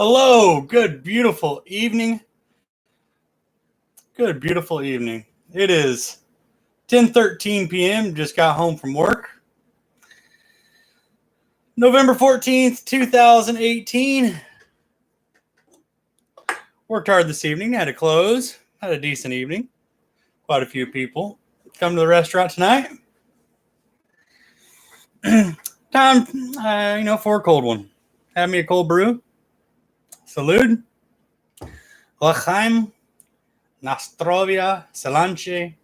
Hello, good, beautiful evening. Good, beautiful evening. It is 10:13 p.m. Just got home from work. November 14th, 2018. Worked hard this evening. Had to close. Had a decent evening. Quite a few people come to the restaurant tonight. Time, for a cold one. Have me a cold brew. Salud. L'chaim. Nostrovia. Salanche.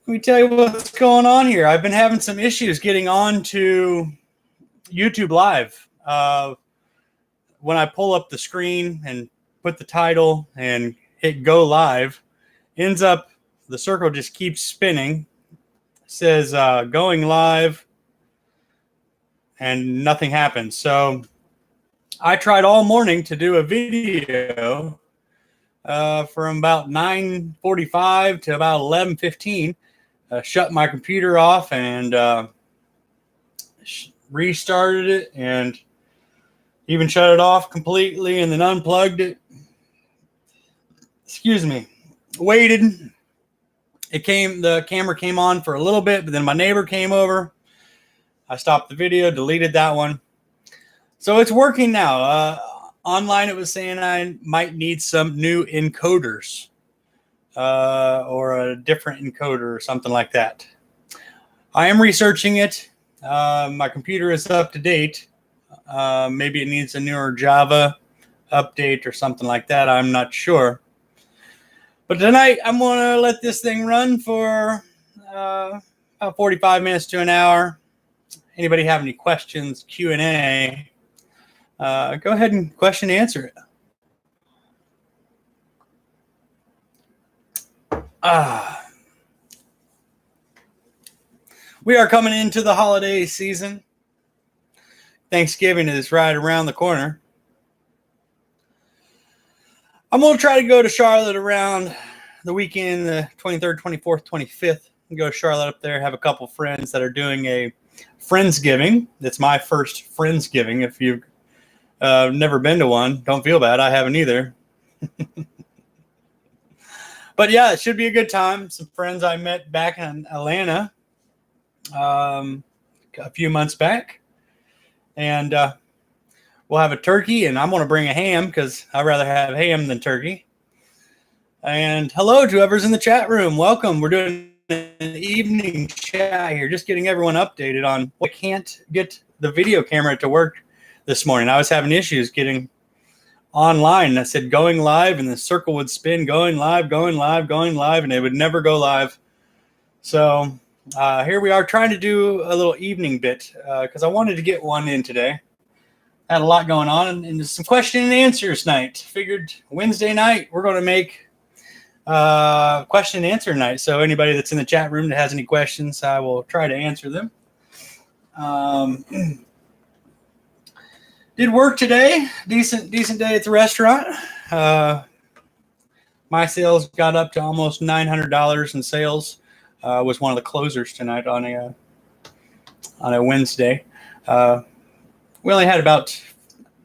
Let me tell you what's going on here. I've been having some issues getting on to YouTube Live. When I pull up the screen and put the title and hit go live, ends up the circle just keeps spinning. It says going live and nothing happens. So I tried all morning to do a video from about 9:45 to about 11:15. Shut my computer off and restarted it and even shut it off completely and then unplugged it. Excuse me. Waited. The camera came on for a little bit, but then my neighbor came over. I stopped the video, deleted that one. So it's working now. Online it was saying I might need some new encoders. Or a different encoder or something like that. I am researching it. My computer is up to date. Maybe it needs a newer Java update or something like that. I'm not sure. But tonight I'm going to let this thing run for about 45 minutes to an hour. Anybody have any questions, Q&A, go ahead and question and answer it. We are coming into the holiday season. Thanksgiving is right around the corner. I'm going to try to go to Charlotte around the weekend, the 23rd, 24th, 25th. Go to Charlotte up there, have a couple friends that are doing a Friendsgiving. It's my first Friendsgiving. If you've never been to one, don't feel bad. I haven't either. But yeah, it should be a good time. Some friends I met back in Atlanta a few months back. And we'll have a turkey, and I'm going to bring a ham because I'd rather have ham than turkey. And hello to whoever's in the chat room. Welcome. We're doing an evening chat here, just getting everyone updated on what can't get the video camera to work this morning. I was having issues getting online. I said going live, and the circle would spin, going live, and it would never go live. So here we are trying to do a little evening bit because I wanted to get one in today. Had a lot going on, and some question and answers night. Figured Wednesday night we're going to make question and answer night. So anybody that's in the chat room that has any questions, I will try to answer them. Did work today. Decent day at the restaurant. My sales got up to almost $900 in sales. Was one of the closers tonight on a Wednesday. We only had about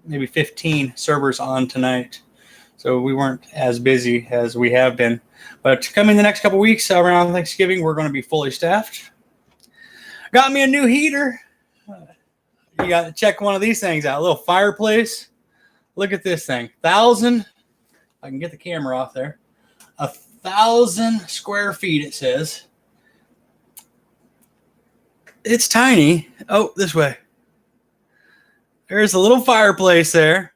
maybe 15 servers on tonight, so we weren't as busy as we have been. But coming the next couple weeks around Thanksgiving, we're going to be fully staffed. Got me a new heater. You got to check one of these things out. A little fireplace. Look at this thing. 1,000. I can get the camera off there. 1,000 square feet, it says. It's tiny. Oh, this way. There's a little fireplace there.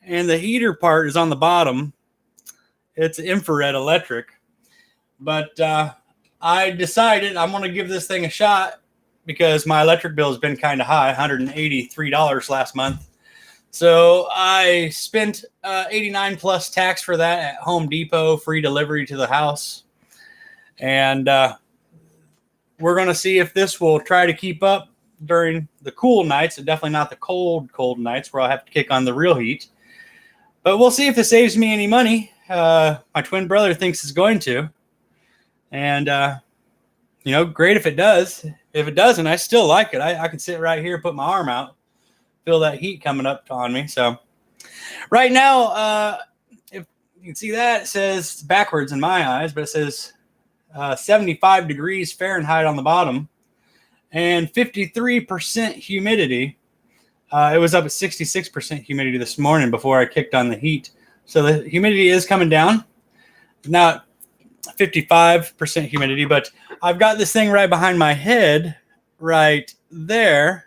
And the heater part is on the bottom. It's infrared electric. But I decided I'm going to give this thing a shot, because my electric bill has been kind of high, $183 last month. So I spent $89 plus tax for that at Home Depot, free delivery to the house. And we're going to see if this will try to keep up during the cool nights, and definitely not the cold nights where I'll have to kick on the real heat. But we'll see if this saves me any money. My twin brother thinks it's going to. And, great if it does. If it doesn't, I still like it. I can sit right here, put my arm out, feel that heat coming up on me. So right now, if you can see that, it says backwards in my eyes, but it says 75 degrees Fahrenheit on the bottom and 53% humidity. It was up at 66% humidity this morning before I kicked on the heat. So the humidity is coming down. Now 55% humidity, but I've got this thing right behind my head right there,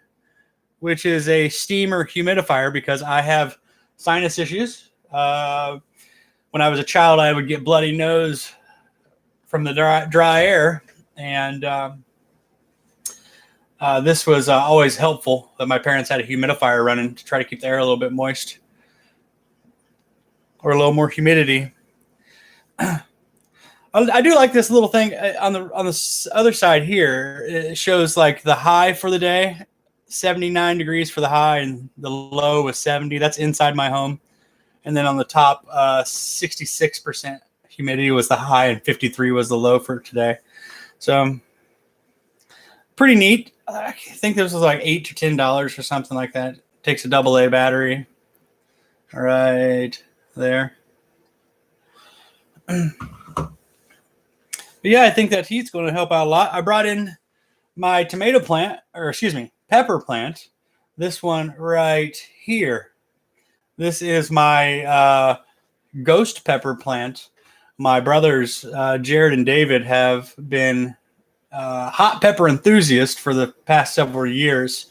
which is a steamer humidifier because I have sinus issues. When I was a child, I would get bloody nose from the dry air, and this was always helpful that my parents had a humidifier running to try to keep the air a little bit moist or a little more humidity. I do like this little thing on the other side here. It shows like the high for the day, 79 degrees for the high, and the low was 70. That's inside my home. And then on the top, 66% humidity was the high, and 53 was the low for today. So pretty neat. I think this was like $8 to $10 or something like that. Takes a AA battery. All right, there. But yeah, I think that heat's going to help out a lot. I brought in my pepper plant. This one right here. This is my ghost pepper plant. My brothers, Jared and David, have been hot pepper enthusiasts for the past several years.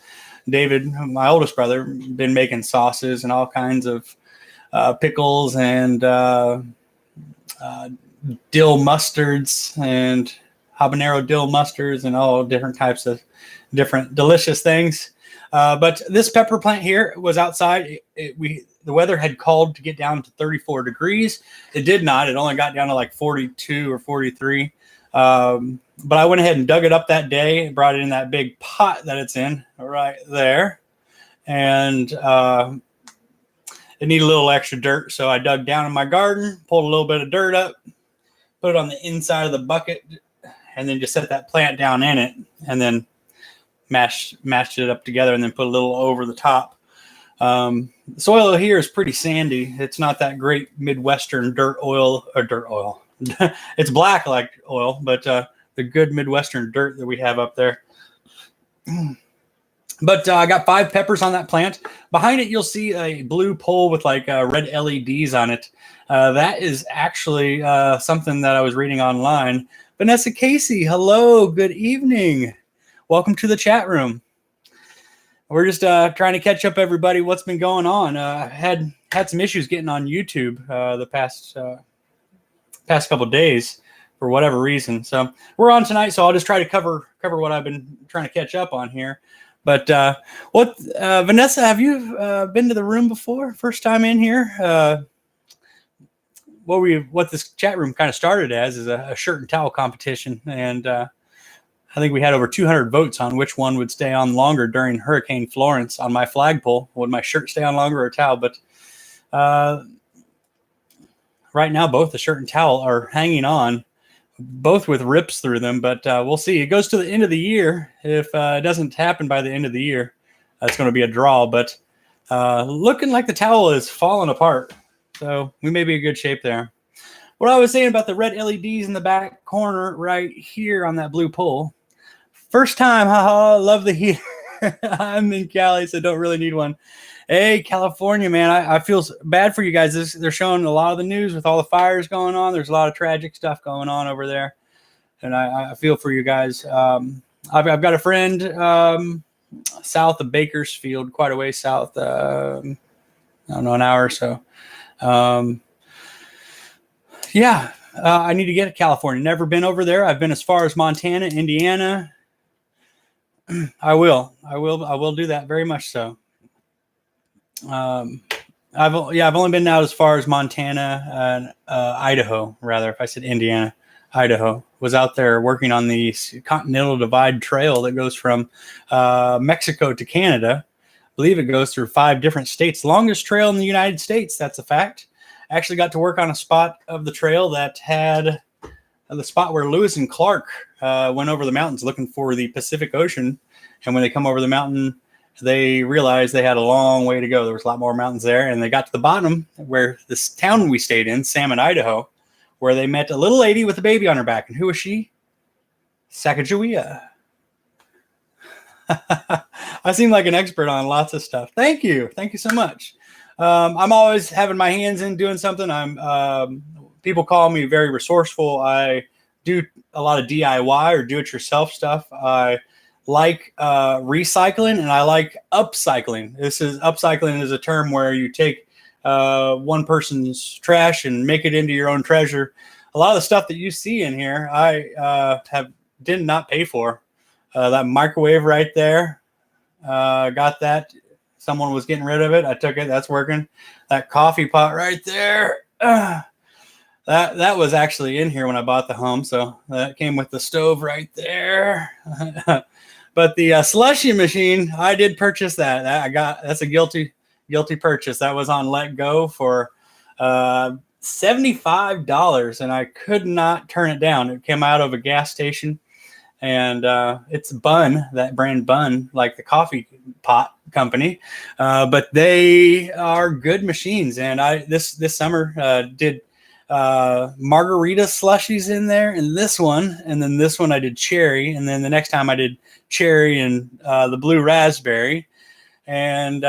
David, my oldest brother, been making sauces and all kinds of pickles and dill mustards and habanero dill mustards and all different types of different delicious things. But this pepper plant here was outside. The weather had called to get down to 34 degrees. It did not. It only got down to like 42 or 43. But I went ahead and dug it up that day and brought it in that big pot that it's in right there. And it needed a little extra dirt. So I dug down in my garden, pulled a little bit of dirt up, put it on the inside of the bucket, and then just set that plant down in it, and then mashed it up together, and then put a little over the top. The soil here is pretty sandy. It's not that great Midwestern dirt oil. It's black like oil, but the good Midwestern dirt that we have up there. But I got 5 peppers on that plant. Behind it, you'll see a blue pole with like red LEDs on it. That is actually something that I was reading online. Vanessa Casey, hello, good evening. Welcome to the chat room. We're just trying to catch up, everybody. What's been going on? Had some issues getting on YouTube the past couple of days for whatever reason. So we're on tonight, so I'll just try to cover what I've been trying to catch up on here. But Vanessa, have you been to the room before? First time in here? What this chat room kind of started as is a shirt and towel competition, and I think we had over 200 votes on which one would stay on longer during Hurricane Florence on my flagpole. Would my shirt stay on longer or a towel? But right now, both the shirt and towel are hanging on, both with rips through them. But we'll see. It goes to the end of the year. If it doesn't happen by the end of the year, it's going to be a draw. But looking like the towel is falling apart. So we may be in good shape there. What I was saying about the red LEDs in the back corner right here on that blue pole. First time, haha, love the heat. I'm in Cali, so don't really need one. Hey, California, man, I feel bad for you guys. They're showing a lot of the news with all the fires going on. There's a lot of tragic stuff going on over there, and I feel for you guys. I've got a friend south of Bakersfield, quite a ways south, I don't know, an hour or so. I need to get to California. Never been over there. I've been as far as Montana, Indiana. I will do that very much so. I've only been out as far as Montana and Idaho, rather. If I said Indiana, Idaho. Was out there working on the Continental Divide Trail that goes from Mexico to Canada. I believe it goes through 5 different states. Longest trail in the United States. That's a fact. Actually got to work on a spot of the trail that had the spot where Lewis and Clark went over the mountains looking for the Pacific Ocean. And when they come over the mountain they realized they had a long way to go. There was a lot more mountains there, and they got to the bottom where this town we stayed in, Salmon, Idaho, where they met a little lady with a baby on her back. And who was she? Sacagawea. I seem like an expert on lots of stuff. Thank you. Thank you so much. I'm always having my hands in doing something. People call me very resourceful. I do a lot of DIY or do-it-yourself stuff. I like recycling, and I like upcycling. Upcycling is a term where you take one person's trash and make it into your own treasure. A lot of the stuff that you see in here, I did not pay for. That microwave right there, got that. Someone was getting rid of it. I took it. That's working. That coffee pot right there, that was actually in here when I bought the home. So that came with the stove right there. But the slushy machine, I did purchase that. That's a guilty purchase. That was on Let Go for $75, and I could not turn it down. It came out of a gas station, and it's Bunn, that brand Bunn, like the coffee pot company. But they are good machines, and I this summer did margarita slushies in there, and then this one I did cherry, and then the next time I did cherry and the blue raspberry, and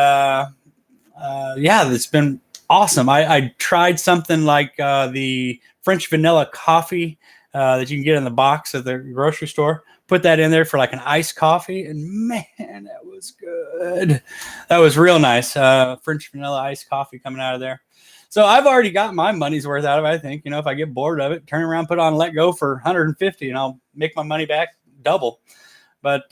it's been awesome. I tried something like the French vanilla coffee that you can get in the box at the grocery store. Put that in there for like an iced coffee, and man, that was good. That was real nice. French vanilla iced coffee coming out of there. So I've already got my money's worth out of it. I think, if I get bored of it, turn around, put on Let Go for $150, and I'll make my money back double. But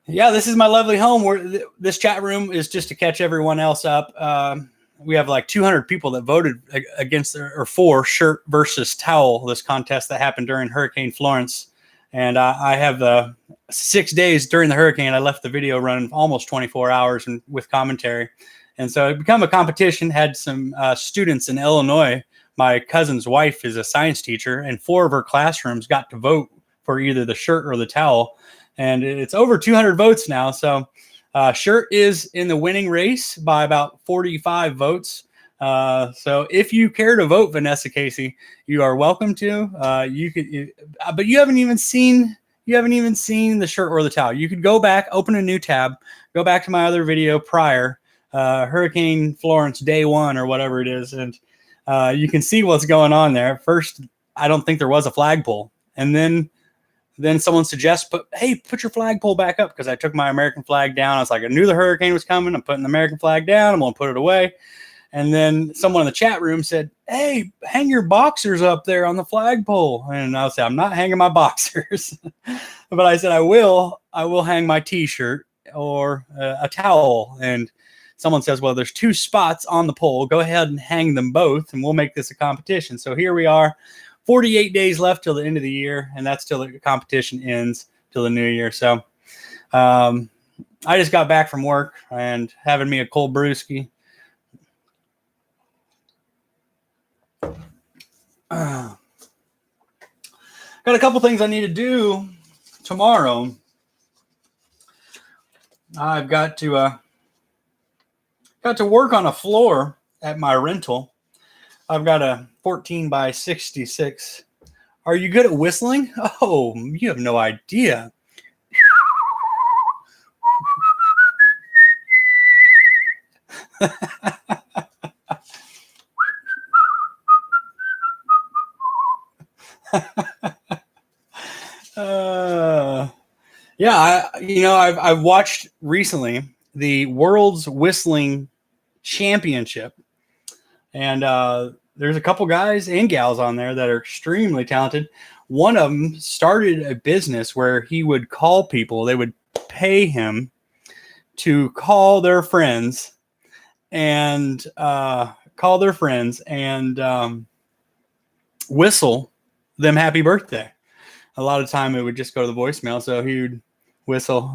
this is my lovely home. Where this chat room is just to catch everyone else up. We have like 200 people that voted against or for shirt versus towel, this contest that happened during Hurricane Florence. And I have 6 days during the hurricane. I left the video running almost 24 hours and with commentary. And so it became a competition, had some students in Illinois. My cousin's wife is a science teacher, and 4 of her classrooms got to vote for either the shirt or the towel. And it's over 200 votes now. So shirt is in the winning race by about 45 votes. So if you care to vote, Vanessa Casey, you are welcome to. You could, but you haven't even seen the shirt or the towel. You could go back, open a new tab, go back to my other video prior, Hurricane Florence Day 1 or whatever it is, and you can see what's going on there. First, I don't think there was a flagpole, and then someone suggests, put your flagpole back up, because I took my American flag down. I was like, I knew the hurricane was coming. I'm putting the American flag down. I'm going to put it away. And then someone in the chat room said, hey, hang your boxers up there on the flagpole. And I'll say, I'm not hanging my boxers. But I said, I will hang my T-shirt or a towel. And someone says, well, there's 2 spots on the pole. Go ahead and hang them both, and we'll make this a competition. So here we are, 48 days left till the end of the year, and that's till the competition ends till the new year. So I just got back from work and having me a cold brewski. Got a couple things I need to do tomorrow. I've got to work on a floor at my rental. I've got a 14 by 66. Are you good at whistling? Oh, you have no idea. I've watched recently the World's Whistling Championship, and there's a couple guys and gals on there that are extremely talented. One of them started a business where he would call people. They would pay him to call their friends and whistle them happy birthday. A lot of time it would just go to the voicemail, so he would whistle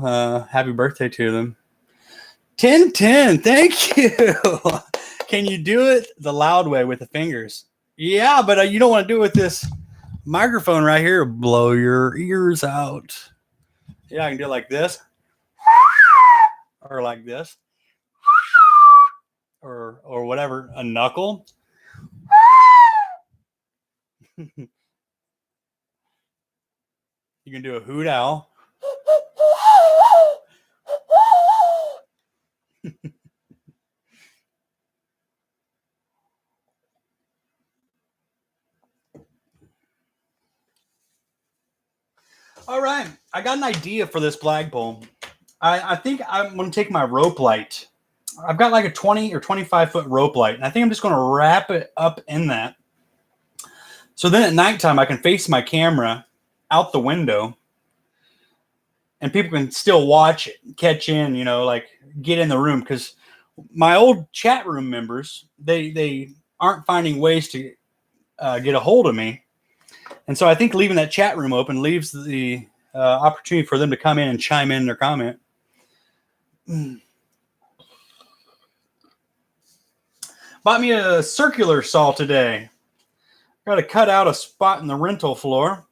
happy birthday to them. 1010, thank you. Can you do it the loud way with the fingers? Yeah, but you don't want to do it with this microphone right here. Blow your ears out. Yeah, I can do it like this. or like this, or whatever, a knuckle. You can do a hoot owl. All right, I got an idea for this flagpole. I think I'm going to take my rope light. I've got like a 20 or 25 foot rope light, and I think I'm just going to wrap it up in that. So then at nighttime, I can face my camera out the window, and people can still watch it, catch in, like get in the room. Because my old chat room members, they aren't finding ways to get a hold of me. And so I think leaving that chat room open leaves the opportunity for them to come in and chime in their comment. Bought me a circular saw today. Got to cut out a spot in the rental floor.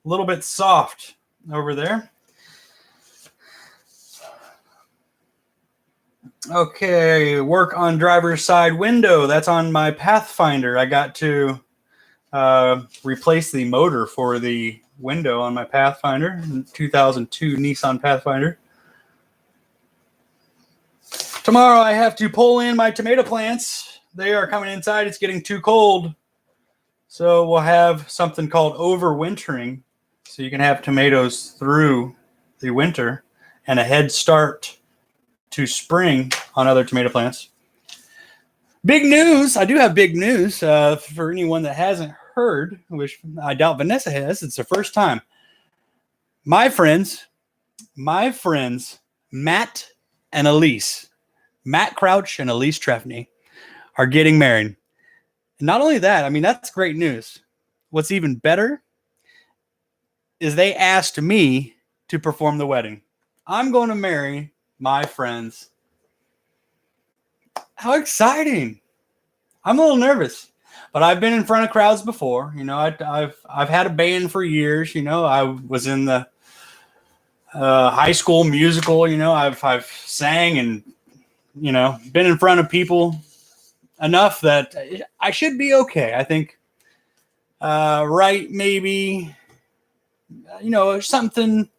A little bit soft over there. Okay, work on driver's side window. That's on my Pathfinder. I got to replace the motor for the window on my Pathfinder, 2002 Nissan Pathfinder. Tomorrow I have to pull in my tomato plants. They are coming inside. It's getting too cold. So we'll have something called overwintering. So you can have tomatoes through the winter and a head start to spring on other tomato plants. Big news. I do have big news for anyone that hasn't heard, which I doubt Vanessa has. It's the first time. My friends, Matt and Elise, Matt Crouch and Elise Trefney are getting married. And not only that, I mean, that's great news. What's even better is they asked me to perform the wedding. I'm going to marry my friends. How exciting. I'm a little nervous, but I've been in front of crowds before. I've had a band for years. I was in the high school musical. I've sang and, been in front of people enough that I should be okay. I think, right, maybe, something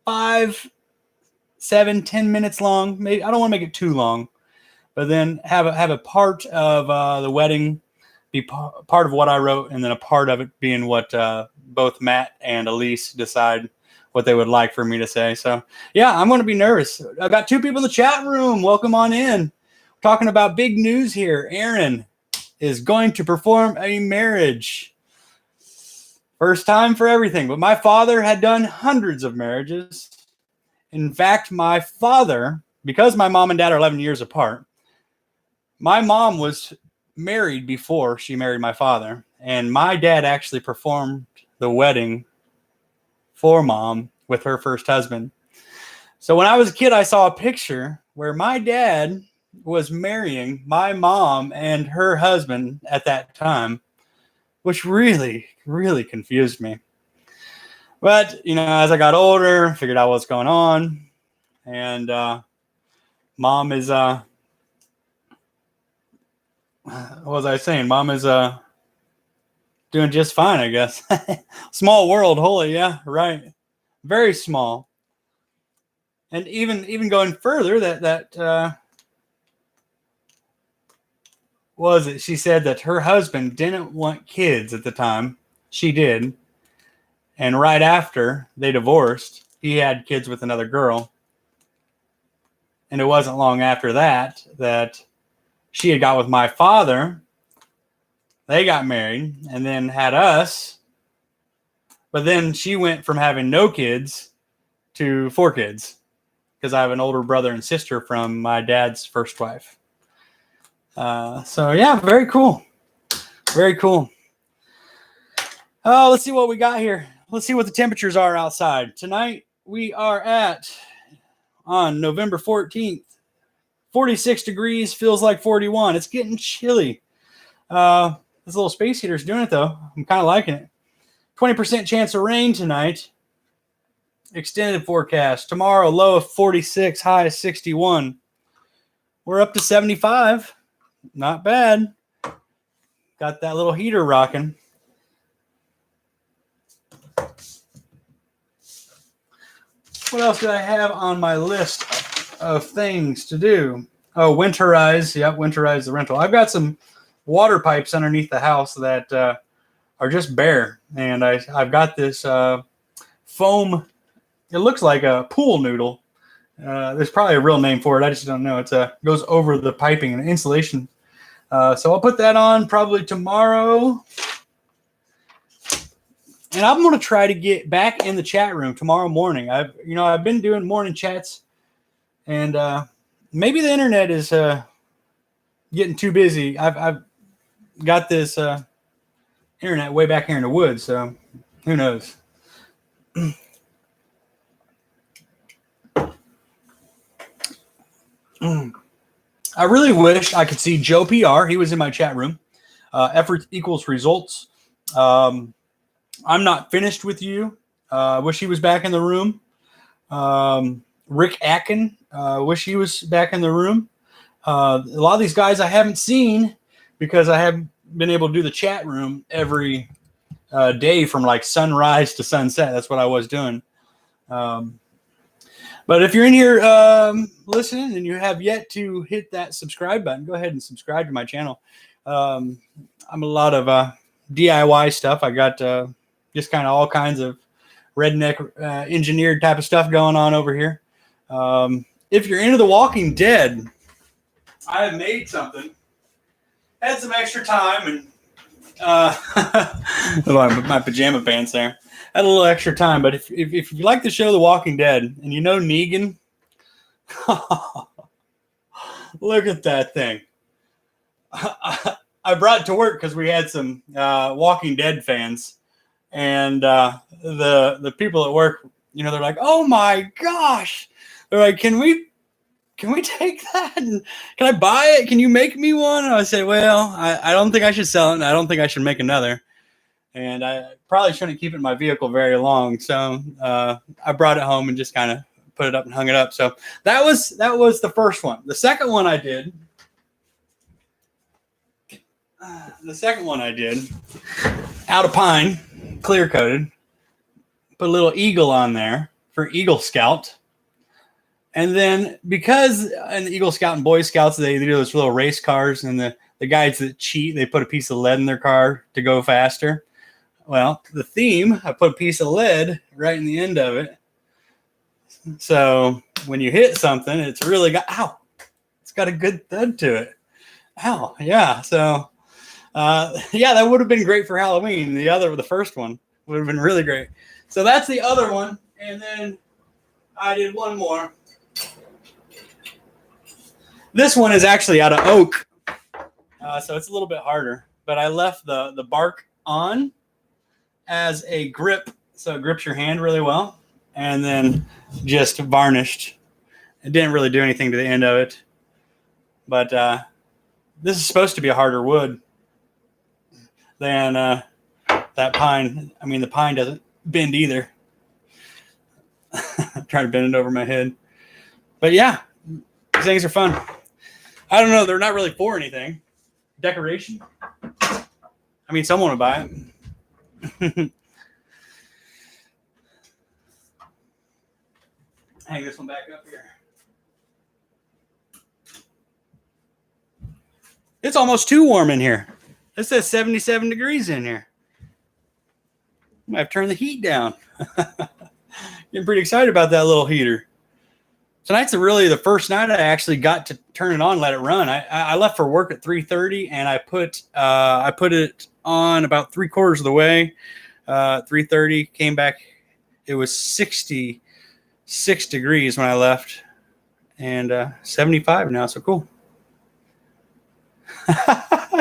5, 7, 10 minutes long. Maybe I don't want to make it too long, but then have a part of the wedding be part of what I wrote, and then a part of it being what both Matt and Elise decide what they would like for me to say. So yeah, I'm going to be nervous. I've got 2 people in the chat room. Welcome on in. We're talking about big news here. Aaron is going to perform a marriage. First time for everything. But my father had done hundreds of marriages. In fact, my father, because my mom and dad are 11 years apart, my mom was married before she married my father. And my dad actually performed the wedding for mom with her first husband. So when I was a kid, I saw a picture where my dad was marrying my mom and her husband at that time, which really, really confused me. But, as I got older, figured out what's going on. And mom is, what was I saying? Mom is doing just fine, I guess. Small world, holy, yeah, right. Very small. And even going further, that was it. She said that her husband didn't want kids at the time. She did. And right after they divorced, he had kids with another girl. And it wasn't long after that she had got with my father. They got married and then had us. But then she went from having no kids to 4 kids, because I have an older brother and sister from my dad's first wife. So yeah, very cool. Very cool. Oh, let's see what we got here. Let's see what the temperatures are outside. Tonight we are on November 14th, 46 degrees, feels like 41. It's getting chilly. This little space heater is doing it though. I'm kind of liking it. 20% chance of rain tonight. Extended forecast. Tomorrow, low of 46, high of 61. We're up to 75. Not bad. Got that little heater rocking. What else did I have on my list of things to do? Oh, winterize. Yep, winterize the rental. I've got some water pipes underneath the house that are just bare. And I've got this foam. It looks like a pool noodle. There's probably a real name for it. I just don't know. It goes over the piping and insulation. So I'll put that on probably tomorrow. And I'm going to try to get back in the chat room tomorrow morning. I've been doing morning chats, and maybe the internet is getting too busy. I've got this internet way back here in the woods, so who knows? I really wish I could see Joe PR. He was in my chat room. Effort equals results. I'm not finished with you. Wish he was back in the room. Rick Atkin. Wish he was back in the room. A lot of these guys I haven't seen because I haven't been able to do the chat room every day from like sunrise to sunset. That's what I was doing. But if you're in here listening and you have yet to hit that subscribe button, go ahead and subscribe to my channel. I'm a lot of DIY stuff. I got just kind of all kinds of redneck engineered type of stuff going on over here. If you're into The Walking Dead, I have made something. Had some extra time and my pajama pants there. Had a little extra time, but if you like the show The Walking Dead and you know Negan, look at that thing. I brought it to work because we had some Walking Dead fans, and the people at work, they're like, "Oh my gosh!" They're like, "Can we take that? And can I buy it? Can you make me one?" And I said, "Well, I don't think I should sell it. And I don't think I should make another, and I probably shouldn't keep it in my vehicle very long." So I brought it home and just kind of put it up and hung it up. So that was the first one. The second one I did. Out of pine, clear coated. Put a little eagle on there for Eagle Scout. And then because in the Eagle Scout and Boy Scouts, they do those little race cars, and the guys that cheat, they put a piece of lead in their car to go faster. Well, the theme, I put a piece of lead right in the end of it. So when you hit something, it's really got a good thud to it. Ow, yeah. So that would have been great for Halloween. The first one would have been really great. So that's the other one. And then I did one more. This one is actually out of oak. So it's a little bit harder, but I left the bark on as a grip. So it grips your hand really well, and then just varnished. It didn't really do anything to the end of it, but this is supposed to be a harder wood than that pine. I mean, the pine doesn't bend either. I'm trying to bend it over my head. But yeah, these things are fun. I don't know. They're not really for anything. Decoration. I mean, someone would buy it. Hang this one back up here. It's almost too warm in here. It says 77 degrees in here. I might have turned the heat down. Getting pretty excited about that little heater. Tonight's really the first night I actually got to turn it on and let it run. I left for work at 3:30, and I put it on about 3/4 of the way. 3:30, came back. It was 66 degrees when I left, and 75 now, so cool.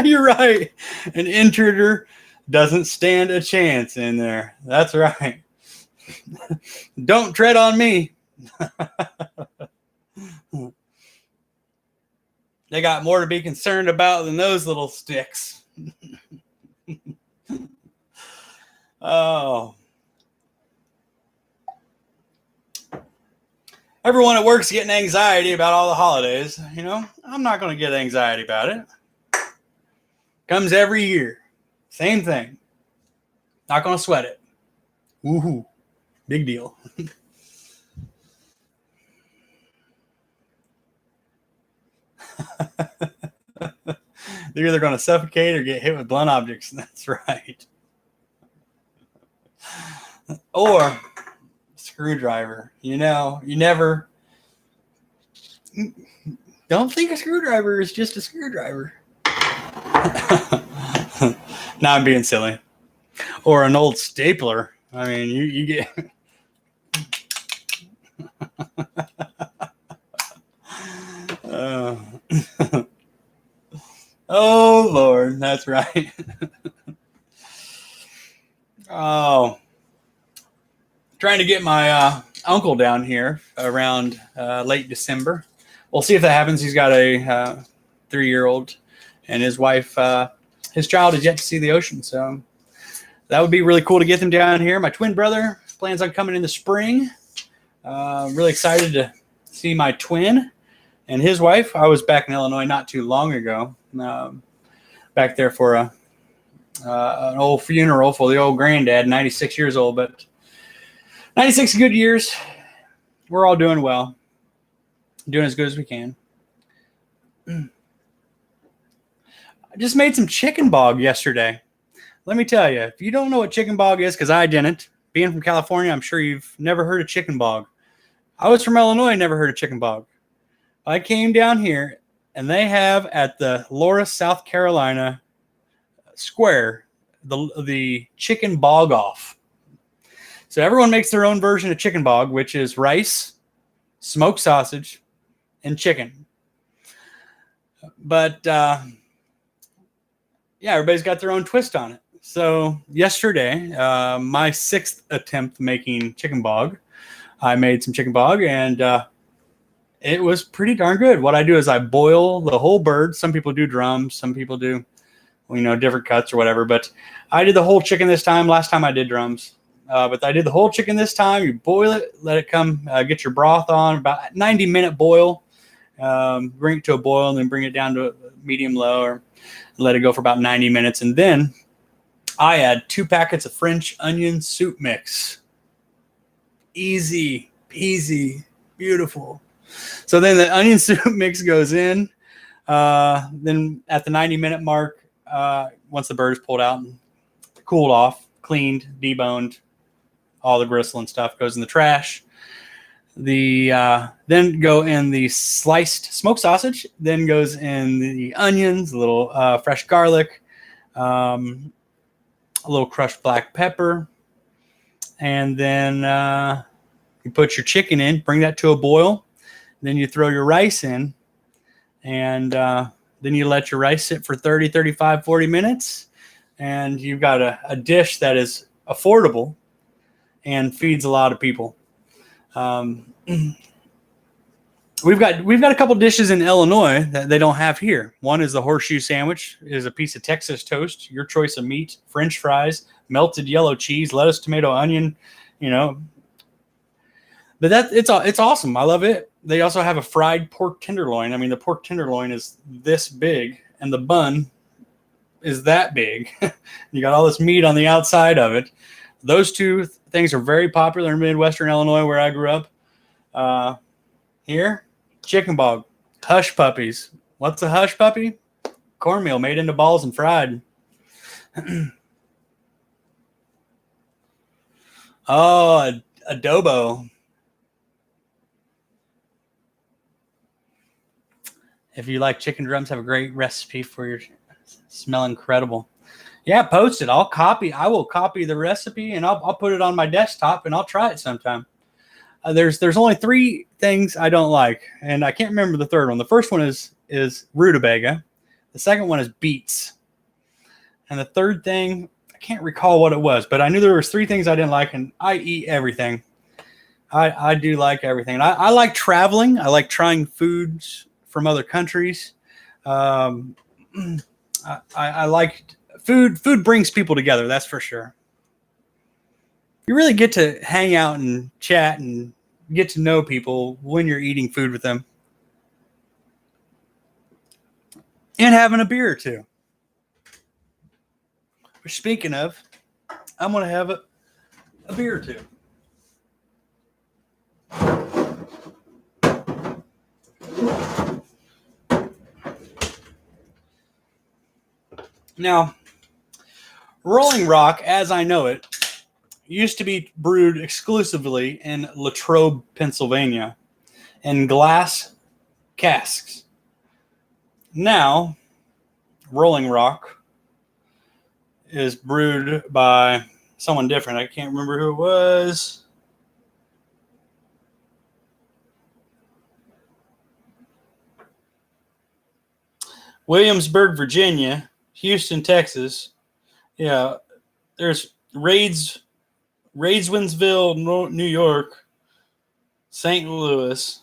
You're right. An intruder doesn't stand a chance in there. That's right. Don't tread on me. They got more to be concerned about than those little sticks. Oh. Everyone at work's getting anxiety about all the holidays. You know, I'm not going to get anxiety about it. Comes every year. Same thing. Not going to sweat it. Woohoo. Big deal. They're either going to suffocate or get hit with blunt objects. That's right. Or screwdriver. You know, you never don't think a screwdriver is just a screwdriver. Now I'm being silly. Or an old stapler. I mean, you get. Oh, Lord. That's right. Oh. Trying to get my uncle down here around late December. We'll see if that happens. He's got a 3-year-old, and his wife, his child is yet to see the ocean. So that would be really cool to get them down here. My twin brother plans on coming in the spring. Really excited to see my twin and his wife. I was back in Illinois not too long ago, back there for an old funeral for the old granddad, 96 years old, but 96 good years. We're all doing well, doing as good as we can. I just made some chicken bog yesterday. Let me tell you, if you don't know what chicken bog is, because I didn't, being from California, I'm sure you've never heard of chicken bog. I was from Illinois, never heard of chicken bog. I came down here, and they have at the Laura, South Carolina Square, the chicken bog off. So everyone makes their own version of chicken bog, which is rice, smoked sausage, and chicken. But yeah, everybody's got their own twist on it. So yesterday, my 6th attempt making chicken bog, I made some chicken bog, and it was pretty darn good. What I do is I boil the whole bird. Some people do drums. Some people do, different cuts or whatever. But I did the whole chicken this time. Last time I did drums. But I did the whole chicken this time. You boil it, let it come, get your broth on, about 90-minute boil. Bring it to a boil and then bring it down to medium low, or let it go for about 90 minutes. And then I add 2 packets of French onion soup mix. Easy peasy, beautiful. So then the onion soup mix goes in. Then at the 90-minute mark, once the bird is pulled out and cooled off, cleaned, deboned, all the gristle and stuff goes in the trash. Then go in the sliced smoked sausage. Then goes in the onions, a little fresh garlic, a little crushed black pepper, and then you put your chicken in. Bring that to a boil. Then you throw your rice in, and then you let your rice sit for 30, 35, 40 minutes, and you've got a dish that is affordable and feeds a lot of people. We've got a couple dishes in Illinois that they don't have here. One is the horseshoe sandwich. It is a piece of Texas toast, your choice of meat, French fries, melted yellow cheese, lettuce, tomato, onion, But it's awesome. I love it. They also have a fried pork tenderloin. I mean, the pork tenderloin is this big, and the bun is that big. You got all this meat on the outside of it. Those two things are very popular in Midwestern Illinois, where I grew up. Here, chicken bog, hush puppies. What's a hush puppy? Cornmeal made into balls and fried. Oh, adobo. If you like chicken drums, have a great recipe for your smell incredible. Yeah, post it. I will copy the recipe, and I'll put it on my desktop, and I'll try it sometime. There's only 3 things I don't like, and I can't remember the third one. The first one is rutabaga. The second one is beets. And the third thing, I can't recall what it was, but I knew there was 3 things I didn't like, and I eat everything. I do like everything. And I like traveling. I like trying foods from other countries. I like food. Food brings people together, that's for sure. You really get to hang out and chat and get to know people when you're eating food with them. And having a beer or two. Which, speaking of, I'm going to have a beer or two. Now, Rolling Rock, as I know it, used to be brewed exclusively in Latrobe, Pennsylvania, in glass casks. Now, Rolling Rock is brewed by someone different. I can't remember who it was. Williamsburg, Virginia, Houston, Texas. Yeah, there's Raidswinsville, New York, St. Louis.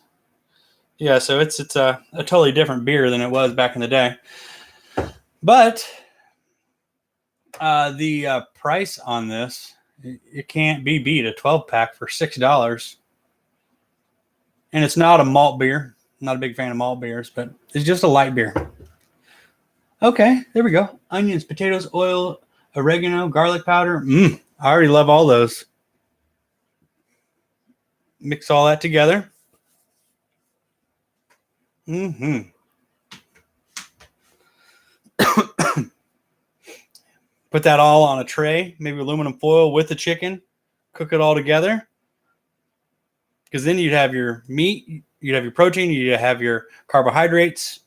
Yeah, so it's a totally different beer than it was back in the day. But the price on this, it can't be beat. A 12-pack for $6. And it's not a malt beer. I'm not a big fan of malt beers, but it's just a light beer. Okay, there we go. Onions, potatoes, oil, oregano, garlic powder. I already love all those. Mix all that together. Put that all on a tray, maybe aluminum foil with the chicken. Cook it all together. Because then you'd have your meat, you'd have your protein, you'd have your carbohydrates.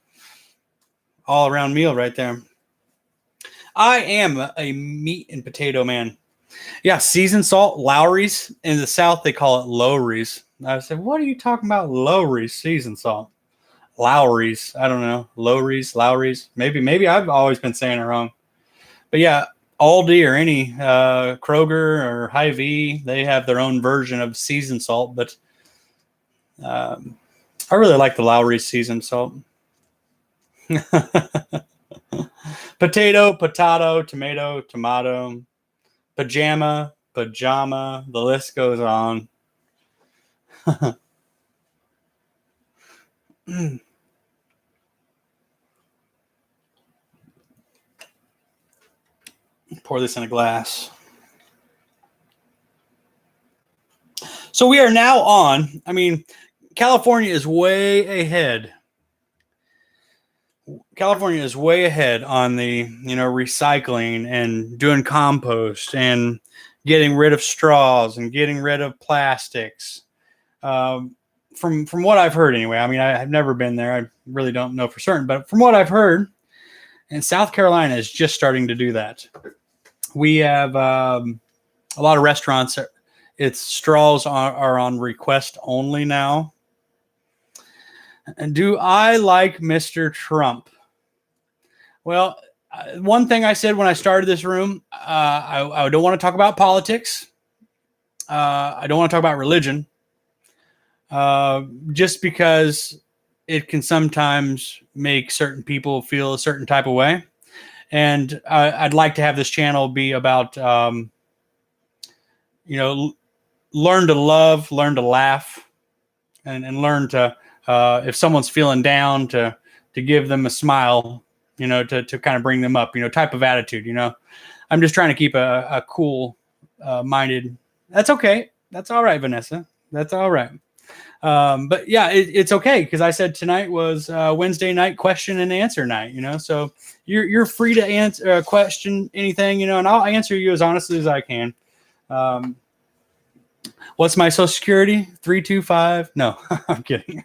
All around meal right there. I am a meat and potato man. Yeah, seasoned salt, Lowry's. In the South, they call it Lowry's. I said, what are you talking about, Lowry's seasoned salt? Lowry's. I don't know. Lowry's. Maybe I've always been saying it wrong. But yeah, Aldi or any Kroger or Hy-Vee, they have their own version of seasoned salt. But I really like the Lowry's seasoned salt. Potato, tomato, pajama, the list goes on. Pour this in a glass. So we are now on, California is way ahead. California is way ahead on the, recycling and doing compost and getting rid of straws and getting rid of plastics. From what I've heard anyway, I've never been there. I really don't know for certain, but from what I've heard, and South Carolina is just starting to do that. We have a lot of restaurants. Its straws are on request only now. And do I like Mr. Trump? Well, one thing I said when I started this room, I don't want to talk about politics. I don't want to talk about religion. Just because it can sometimes make certain people feel a certain type of way. And I'd like to have this channel be about, learn to love, learn to laugh, and learn to, if someone's feeling down, to give them a smile, to kind of bring them up, type of attitude, I'm just trying to keep a cool minded. That's okay. That's all right, Vanessa. That's all right. But yeah, it's okay. Cause I said tonight was Wednesday night question and answer night, so you're free to answer question anything, and I'll answer you as honestly as I can. What's my social security? 325. No, I'm kidding.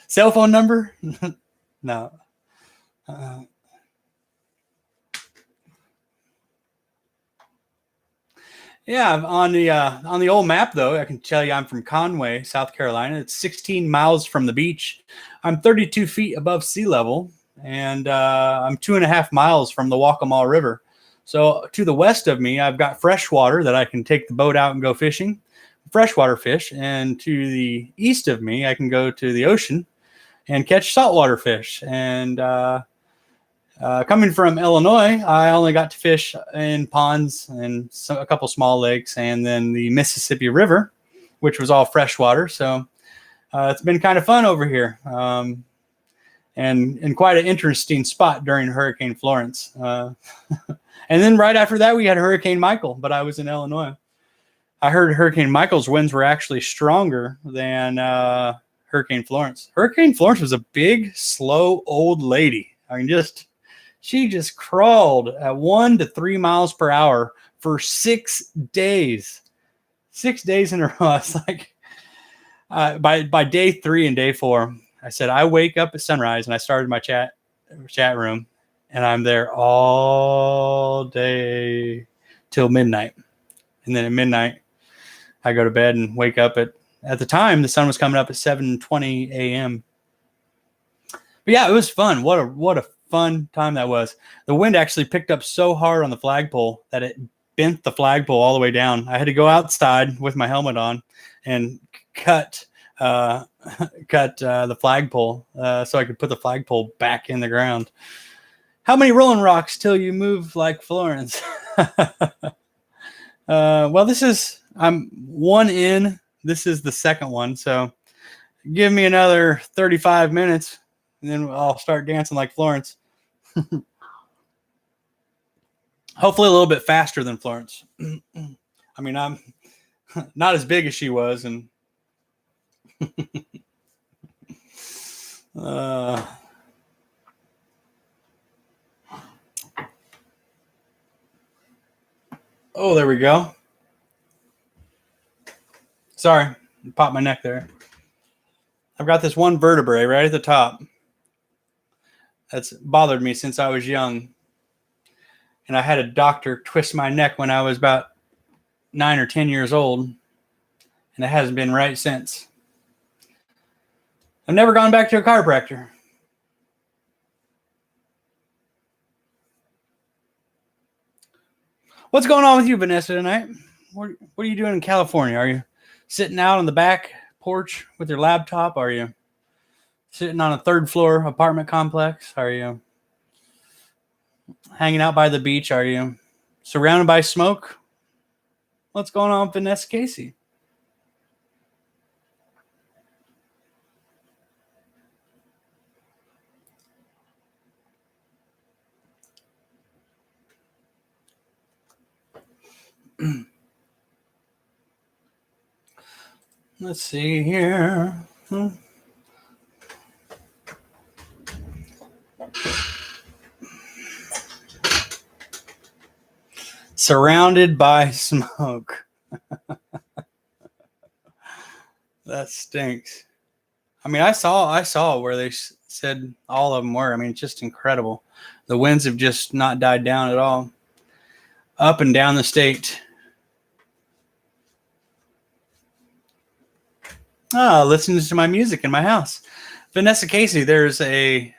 Cell phone number? No. Yeah, on the old map though, I can tell you I'm from Conway, South Carolina. It's 16 miles from the beach. I'm 32 feet above sea level, and I'm 2.5 miles from the Waccamaw River. So to the west of me, I've got fresh water that I can take the boat out and go fishing, freshwater fish. And to the east of me, I can go to the ocean and catch saltwater fish. And coming from Illinois, I only got to fish in ponds and a couple small lakes, and then the Mississippi River. which was all freshwater. So it's been kind of fun over here, and quite an interesting spot during Hurricane Florence. And then right after that, we had Hurricane Michael, but I was in Illinois. I heard Hurricane Michael's winds were actually stronger than Hurricane Florence. Hurricane Florence was a big, slow, old lady. I mean, she just crawled at 1 to 3 miles per hour for 6 days. 6 days in a row. It's like by day 3 and day 4, I said, I wake up at sunrise, and I started my chat room, and I'm there all day till midnight. And then at midnight, I go to bed and wake up at the time, the sun was coming up at 7:20 a.m. But yeah, it was fun. What a fun time that was. The wind actually picked up so hard on the flagpole that it bent the flagpole all the way down. I had to go outside with my helmet on and cut the flagpole so I could put the flagpole back in the ground. How many Rolling Rocks till you move like Florence? Well, I'm one in. This is the second one. So give me another 35 minutes and then I'll start dancing like Florence. Hopefully a little bit faster than Florence. I mean, I'm not as big as she was. And oh, there we go. Sorry, popped my neck there. I've got this one vertebrae right at the top that's bothered me since I was young. And I had a doctor twist my neck when I was about 9 or 10 years old. And it hasn't been right since. I've never gone back to a chiropractor. What's going on with you, Vanessa, tonight? What are you doing in California? Are you sitting out on the back porch with your laptop? Are you sitting on a third floor apartment complex? Are you hanging out by the beach? Are you surrounded by smoke? What's going on with Vanessa Casey? Let's see here. Surrounded by smoke. That stinks. I mean, I saw where they said all of them were. I mean, it's just incredible. The winds have just not died down at all. Up and down the state. Listening to my music in my house. Vanessa Casey, there's a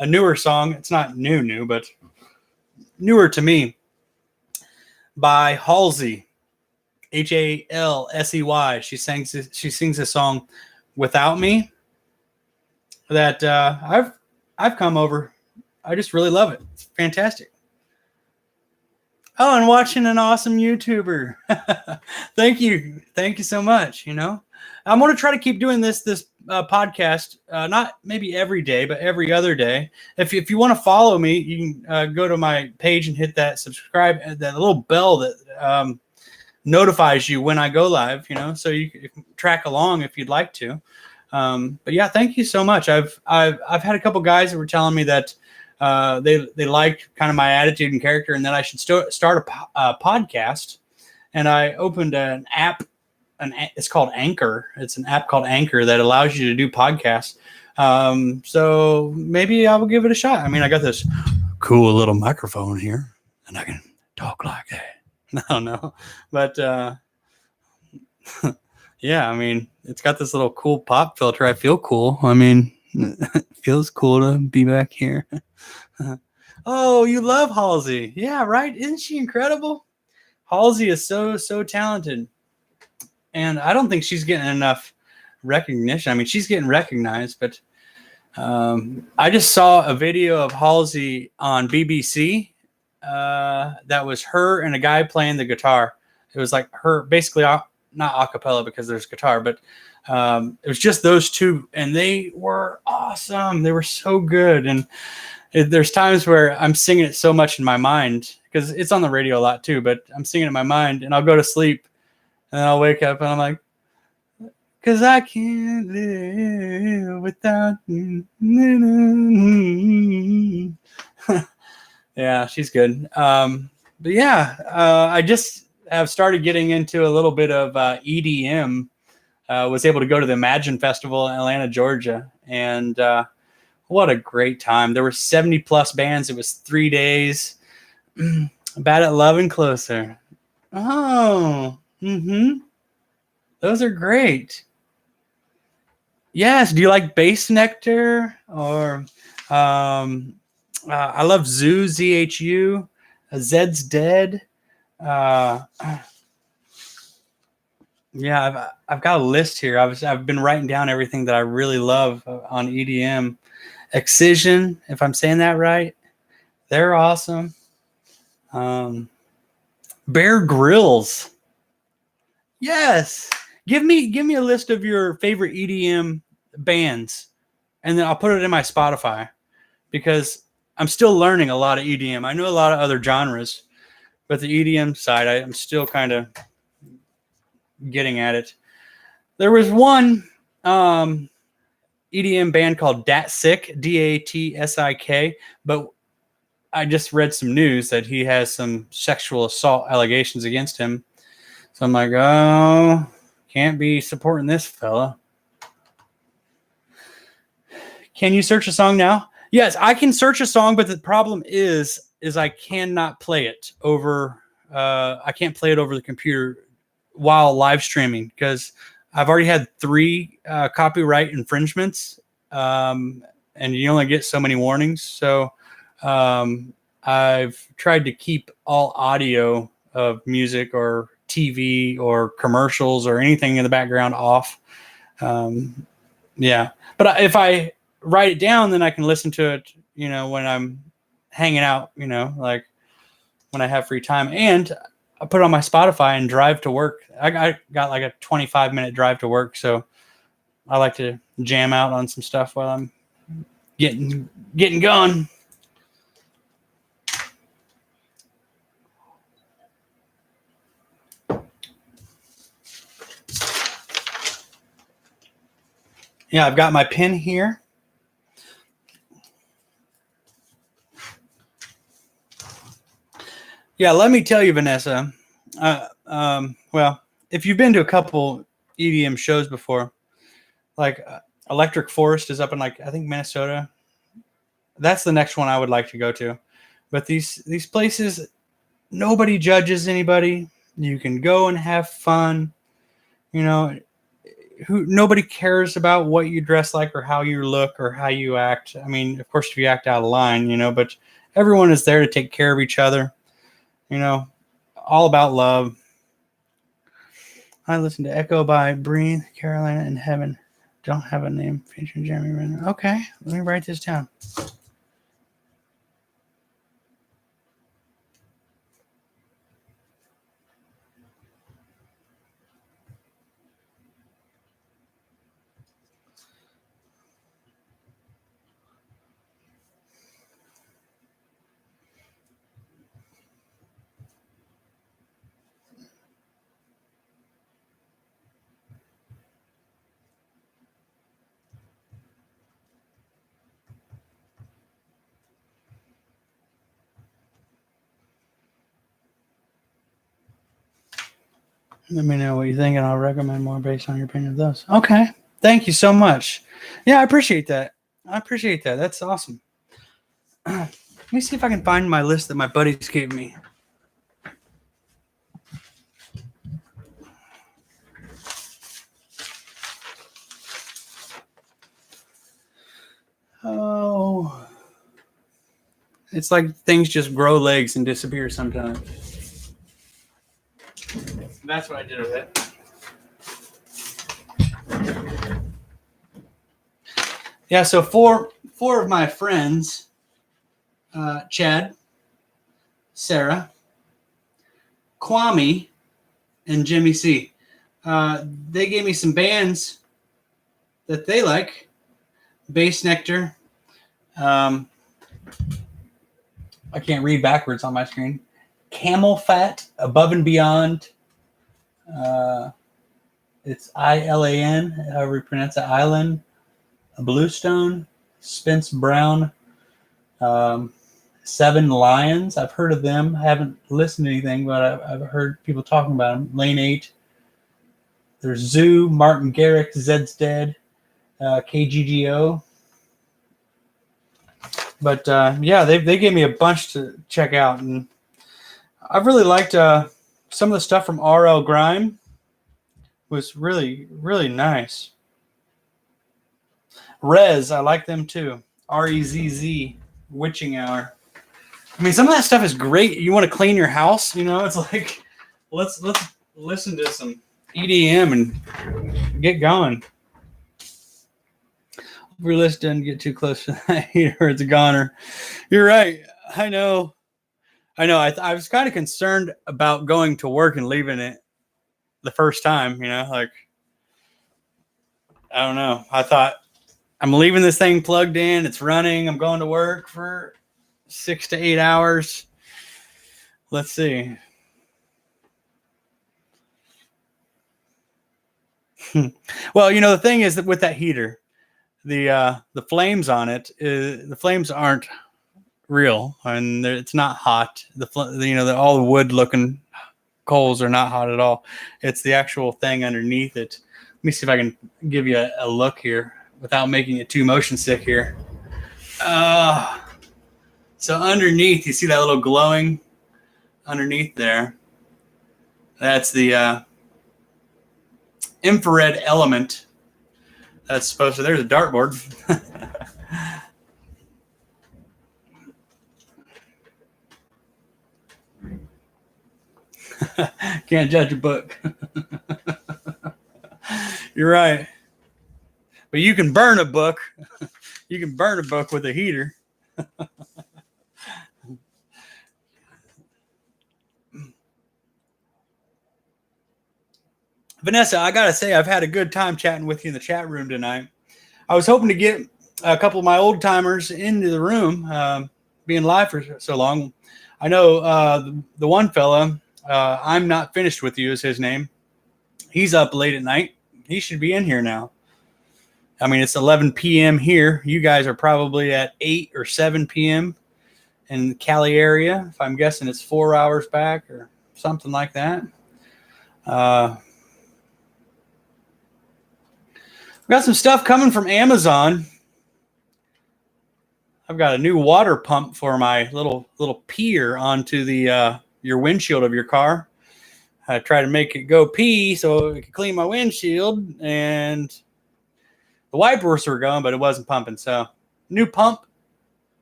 newer song. It's not new, but newer to me, by Halsey, Halsey. She sings a song, "Without Me," that I've come over. I just really love it. It's fantastic. Oh, and watching an awesome YouTuber. Thank you so much. I'm going to try to keep doing this podcast, not maybe every day, but every other day. If you want to follow me, you can go to my page and hit that subscribe, that little bell that notifies you when I go live. So you can track along if you'd like to. But yeah, thank you so much. I've had a couple guys that were telling me that they liked kind of my attitude and character, and that I should start a podcast. And I opened an app. It's called Anchor. It's an app called Anchor that allows you to do podcasts. So maybe I will give it a shot. I mean, I got this cool little microphone here, and I can talk like that. No, but yeah, I mean, it's got this little cool pop filter. I feel cool. I mean, it feels cool to be back here. Oh, you love Halsey. Yeah, right? Isn't she incredible? Halsey is so talented. And I don't think she's getting enough recognition. I mean, she's getting recognized, but I just saw a video of Halsey on BBC that was her and a guy playing the guitar. It was like her, basically not a cappella because there's guitar, but it was just those two, and they were awesome. They were so good. And there's times where I'm singing it so much in my mind because it's on the radio a lot too, but I'm singing it in my mind and I'll go to sleep and then I'll wake up and I'm like, because I can't live without you. Yeah, she's good. But yeah, I just have started getting into a little bit of EDM. Was able to go to the Imagine Festival in Atlanta, Georgia, and what a great time. There were 70 plus bands. It was 3 days. Bad at Loving Closer. Oh, those are great. Yes. Do you like Bass Nectar? Or I love Zoo, ZHU. Zed's Dead. Yeah, I've got a list here. I've been writing down everything that I really love on EDM. Excision, if I'm saying that right, they're awesome. Bear Grylls. Yes. Give me a list of your favorite EDM bands, and then I'll put it in my Spotify because I'm still learning a lot of EDM. I know a lot of other genres, but the EDM side, I'm still kind of getting at it. There was one EDM band called Datsik, Datsik, but I just read some news that he has some sexual assault allegations against him. So I'm like, oh, can't be supporting this fella. Can you search a song now? Yes, I can search a song, but the problem is I cannot play it over. I can't play it over the computer while live streaming because I've already had 3 copyright infringements, and you only get so many warnings. So I've tried to keep all audio of music or TV or commercials or anything in the background off. Yeah, but if I write it down, then I can listen to it, when I'm hanging out, like when I have free time, and I put it on my Spotify and drive to work. I got like a 25-minute drive to work, so I like to jam out on some stuff while I'm getting going. Yeah, I've got my pen here. Yeah, let me tell you, Vanessa. Well, if you've been to a couple EDM shows before, like Electric Forest is up in I think Minnesota. That's the next one I would like to go to. But these places, nobody judges anybody. You can go and have fun. Nobody cares about what you dress like or how you look or how you act. I mean, of course, if you act out of line, but everyone is there to take care of each other. All about love. I listened to Echo by Breathe, Carolina, and Heaven. Don't have a name featuring Jeremy Renner. Okay, let me write this down. Let me know what you think, and I'll recommend more based on your opinion of those. Okay. Thank you so much. Yeah, I appreciate that. That's awesome. Let me see if I can find my list that my buddies gave me. Oh. It's like things just grow legs and disappear sometimes. That's what I did with it. Yeah, so four of my friends, Chad, Sarah, Kwame, and Jimmy C. they gave me some bands that they like. Bass Nectar. I can't read backwards on my screen. Camel Fat, Above and Beyond. It's ILAN, however you pronounce it, Island. Bluestone, Spence Brown, Seven Lions. I've heard of them. I haven't listened to anything, but I've heard people talking about them. Lane 8. There's Zoo, Martin Garrix, Zed's Dead, KGGO. But yeah, they gave me a bunch to check out, and I've really liked some of the stuff from RL Grime. Was really, really nice. Rez, I like them too. REZZ, Witching Hour. I mean, some of that stuff is great. You want to clean your house, it's like let's listen to some EDM and get going. Your list doesn't get too close to that heater. It's a goner. You're right. I know. I was kind of concerned about going to work and leaving it the first time, like, I don't know. I thought, I'm leaving this thing plugged in. It's running. I'm going to work for 6 to 8 hours. Let's see. Well, the thing is that with that heater, the flames on it, the flames aren't real, and it's not hot. All the wood looking coals are not hot at all. It's the actual thing underneath it. Let me see if I can give you a look here without making it too motion sick here. So underneath, you see that little glowing underneath there? That's the infrared element. That's supposed to, there's a dartboard. Can't judge a book. You're right. But you can burn a book. You can burn a book with a heater. Vanessa, I got to say, I've had a good time chatting with you in the chat room tonight. I was hoping to get a couple of my old timers into the room, being live for so long. I know the one fella, I'm Not Finished With You is his name. He's up late at night. He should be in here now. I mean, it's 11 p.m. here. You guys are probably at 8 or 7 p.m. in the Cali area. If I'm guessing it's 4 hours back or something like that. I've got some stuff coming from Amazon. I've got a new water pump for my little pier onto the your windshield of your car. I try to make it go pee so it can clean my windshield, and the wipers were going, but it wasn't pumping. So new pump,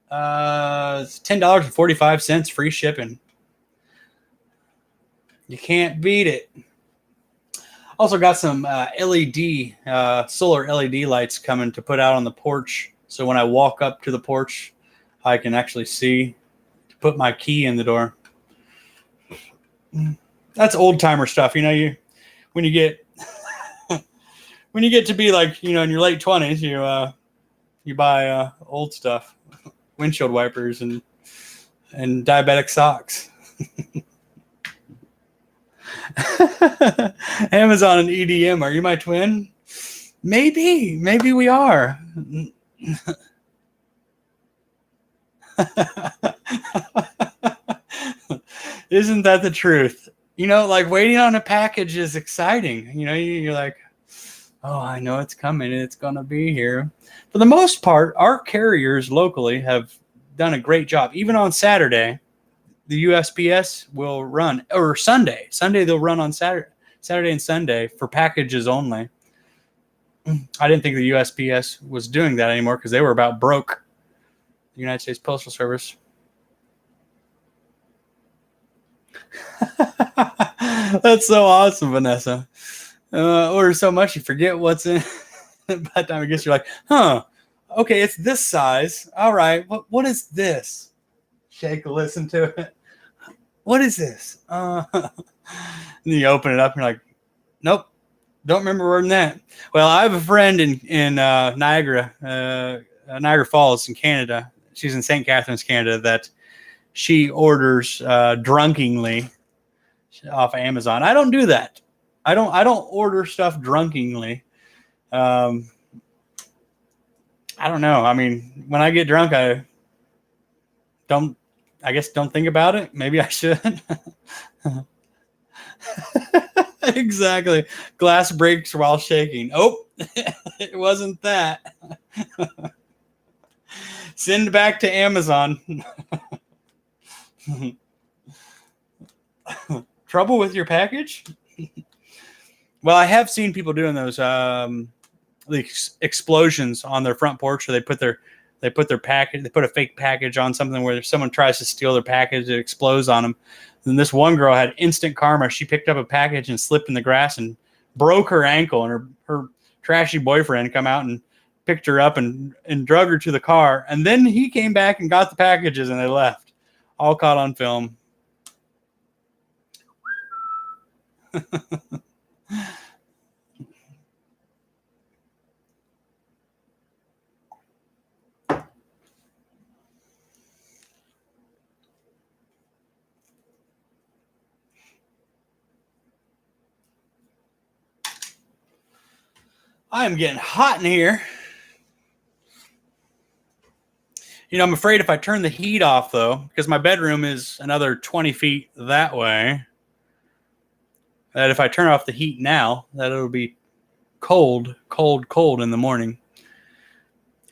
it's $10.45, free shipping. You can't beat it. Also got some LED, solar LED lights coming to put out on the porch. So when I walk up to the porch, I can actually see to put my key in the door. That's old timer stuff. When you get when you get to be like, in your late 20s, you buy old stuff, windshield wipers and diabetic socks. Amazon and EDM, are you my twin? Maybe we are. Isn't that the truth? Like waiting on a package is exciting. You're like, oh, I know it's coming. It's going to be here. For the most part, our carriers locally have done a great job. Even on Saturday, the USPS will run, or Sunday. Sunday they'll run on Saturday and Sunday for packages only. I didn't think the USPS was doing that anymore because they were about broke. The United States Postal Service. That's so awesome, Vanessa. Order so much you forget what's in. By the time it gets, you're like, okay, it's this size. All right, what is this? Shake, listen to it. What is this? And you open it up and you're like, nope, Don't remember wording that. Well, I have a friend in Niagara, Niagara Falls in Canada. She's in St. Catharines, Canada. That she orders drunkenly off of Amazon. I don't do that. I don't order stuff drunkenly. Um, I don't know. I mean, when I get drunk, I don't. I guess don't think about it. Maybe I should. Exactly. Glass breaks while shaking. Oh, it wasn't that. Send back to Amazon. Trouble with your package? Well, I have seen people doing those explosions on their front porch, where they put their package, they put a fake package on something where if someone tries to steal their package, it explodes on them. And this one girl had instant karma. She picked up a package and slipped in the grass and broke her ankle, and her trashy boyfriend come out and picked her up and drug her to the car. And then he came back and got the packages, and they left. All caught on film. I am getting hot in here. You know, I'm afraid if I turn the heat off, though, because my bedroom is another 20 feet that way, that if I turn off the heat now, that it'll be cold, cold, cold in the morning.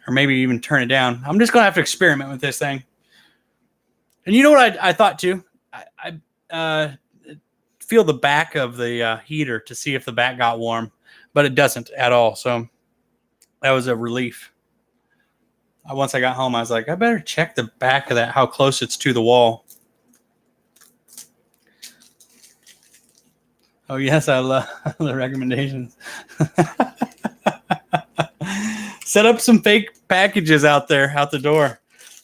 Or maybe even turn it down. I'm just going to have to experiment with this thing. And you know what I thought, too? I feel the back of the heater to see if the back got warm, but it doesn't at all. So that was a relief. Once I got home, I was like, I better check the back of that, how close it's to the wall. Oh, yes, I love the recommendations. Set up some fake packages out the door.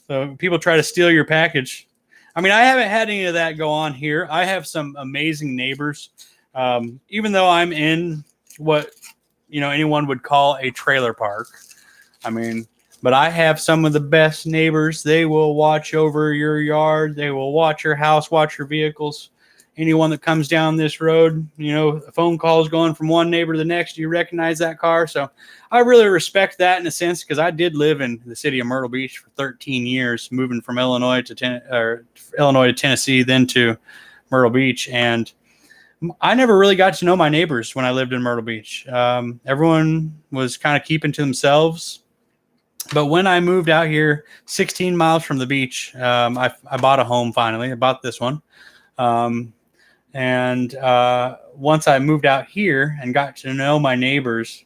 So people try to steal your package. I mean, I haven't had any of that go on here. I have some amazing neighbors. Even though I'm in what, anyone would call a trailer park. I mean, but I have some of the best neighbors. They will watch over your yard. They will watch your house, watch your vehicles. Anyone that comes down this road, a phone call is going from one neighbor to the next. Do you recognize that car? So I really respect that in a sense, because I did live in the city of Myrtle Beach for 13 years, moving from Illinois to Tennessee, then to Myrtle Beach. And I never really got to know my neighbors when I lived in Myrtle Beach. Everyone was kind of keeping to themselves. But when I moved out here 16 miles from the beach, I bought a home finally. I bought this one. And once I moved out here and got to know my neighbors,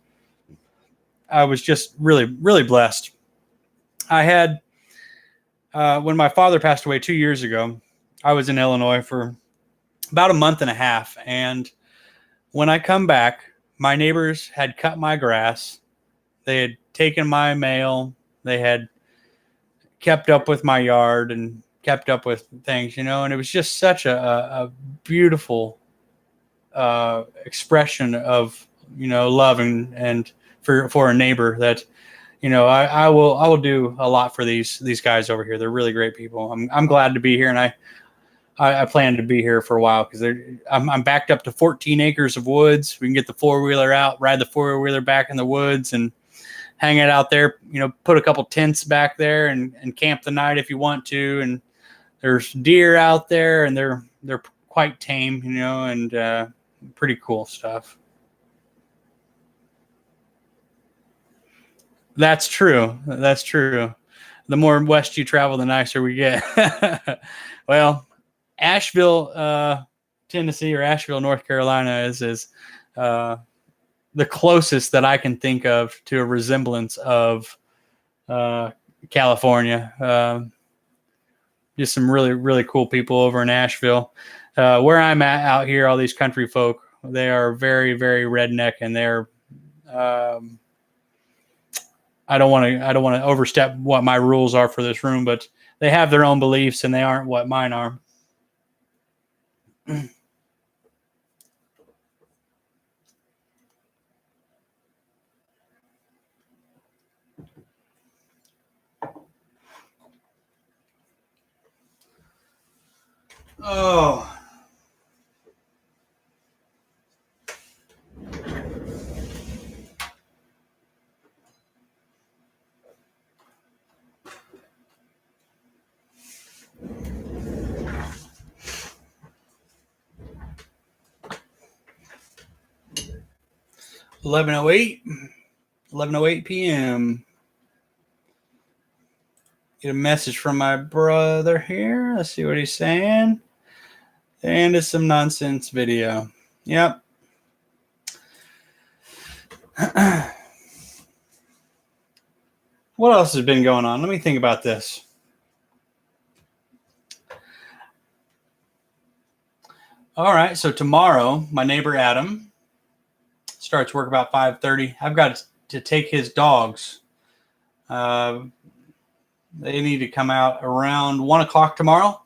I was just really, really blessed. I had, when my father passed away 2 years ago, I was in Illinois for about a month and a half. And when I come back, my neighbors had cut my grass. They had taken my mail. They had kept up with my yard and kept up with things, and it was just such a beautiful expression of, love and for a neighbor that, I will do a lot for these guys over here. They're really great people. I'm glad to be here, and I plan to be here for a while because I'm backed up to 14 acres of woods. We can get the four-wheeler out, ride the four-wheeler back in the woods, and hang it out there, put a couple tents back there and camp the night if you want to. And there's deer out there, and they're quite tame, and pretty cool stuff. That's true. That's true. The more west you travel, the nicer we get. Well, Asheville, Tennessee, or Asheville, North Carolina is the closest that I can think of to a resemblance of California. Just some really, really cool people over in Asheville. Where I'm at out here, all these country folk, they are very, very redneck, and they're I don't want to overstep what my rules are for this room, but they have their own beliefs, and they aren't what mine are. Oh. Eleven 11:08 p.m. Get a message from my brother here. Let's see what he's saying. And it's some nonsense video. Yep. What else has been going on? Let me think about this. All right. So tomorrow, my neighbor Adam starts work about 5:30. I've got to take his dogs. They need to come out around 1 o'clock tomorrow.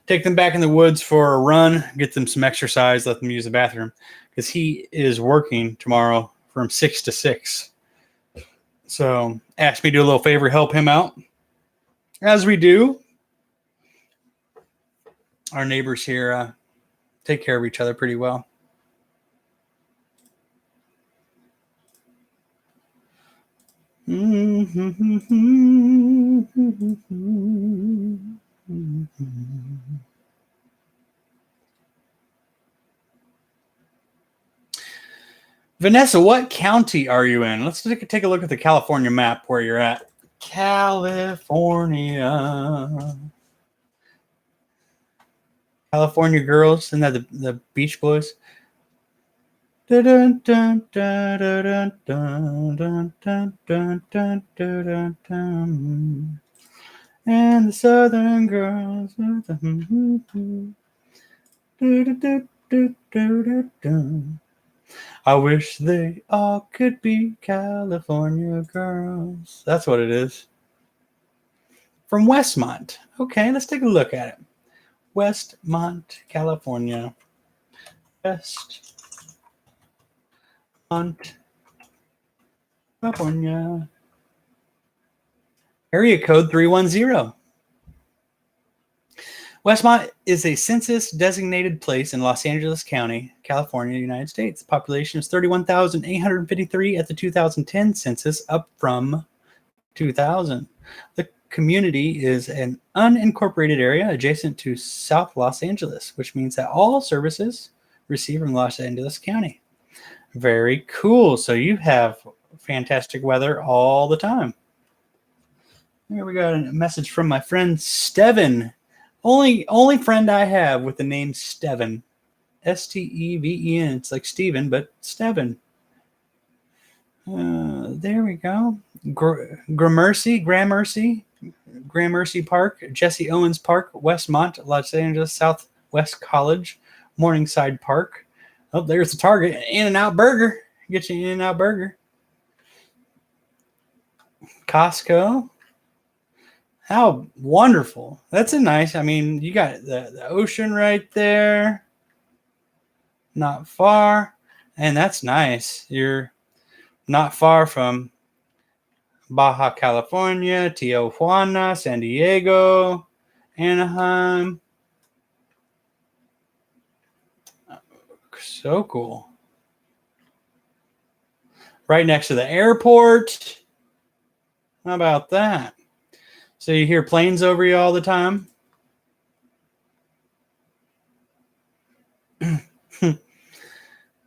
Take them back in the woods for a run, get them some exercise, let them use the bathroom, because he is working tomorrow from 6 to 6. So asked me to do a little favor, help him out. As we do. Our neighbors here take care of each other pretty well. Vanessa, what county are you in? Let's take a look at the California map where you're at. California. California girls, isn't that the Beach Boys? And the Southern girls. I wish they all could be California girls. That's what it is. From Westmont. Okay, let's take a look at it. Westmont, California. Westmont, California. Area code 310. Westmont is a census-designated place in Los Angeles County, California, United States. The population is 31,853 at the 2010 census, up from 2000. The community is an unincorporated area adjacent to South Los Angeles, which means that all services received from Los Angeles County. Very cool. So you have fantastic weather all the time. Here we got a message from my friend Steven. Only friend I have with the name Steven. Steven. It's like Steven, but Steven. There we go. Gramercy Park, Jesse Owens Park, Westmont, Los Angeles Southwest College, Morningside Park. Oh, there's the Target. In-N-Out Burger. Get you In-N-Out Burger. Costco. How wonderful. That's a nice, I mean, you got the ocean right there. Not far. And that's nice. You're not far from Baja California, Tijuana, San Diego, Anaheim. So cool. Right next to the airport. How about that? So you hear planes over you all the time?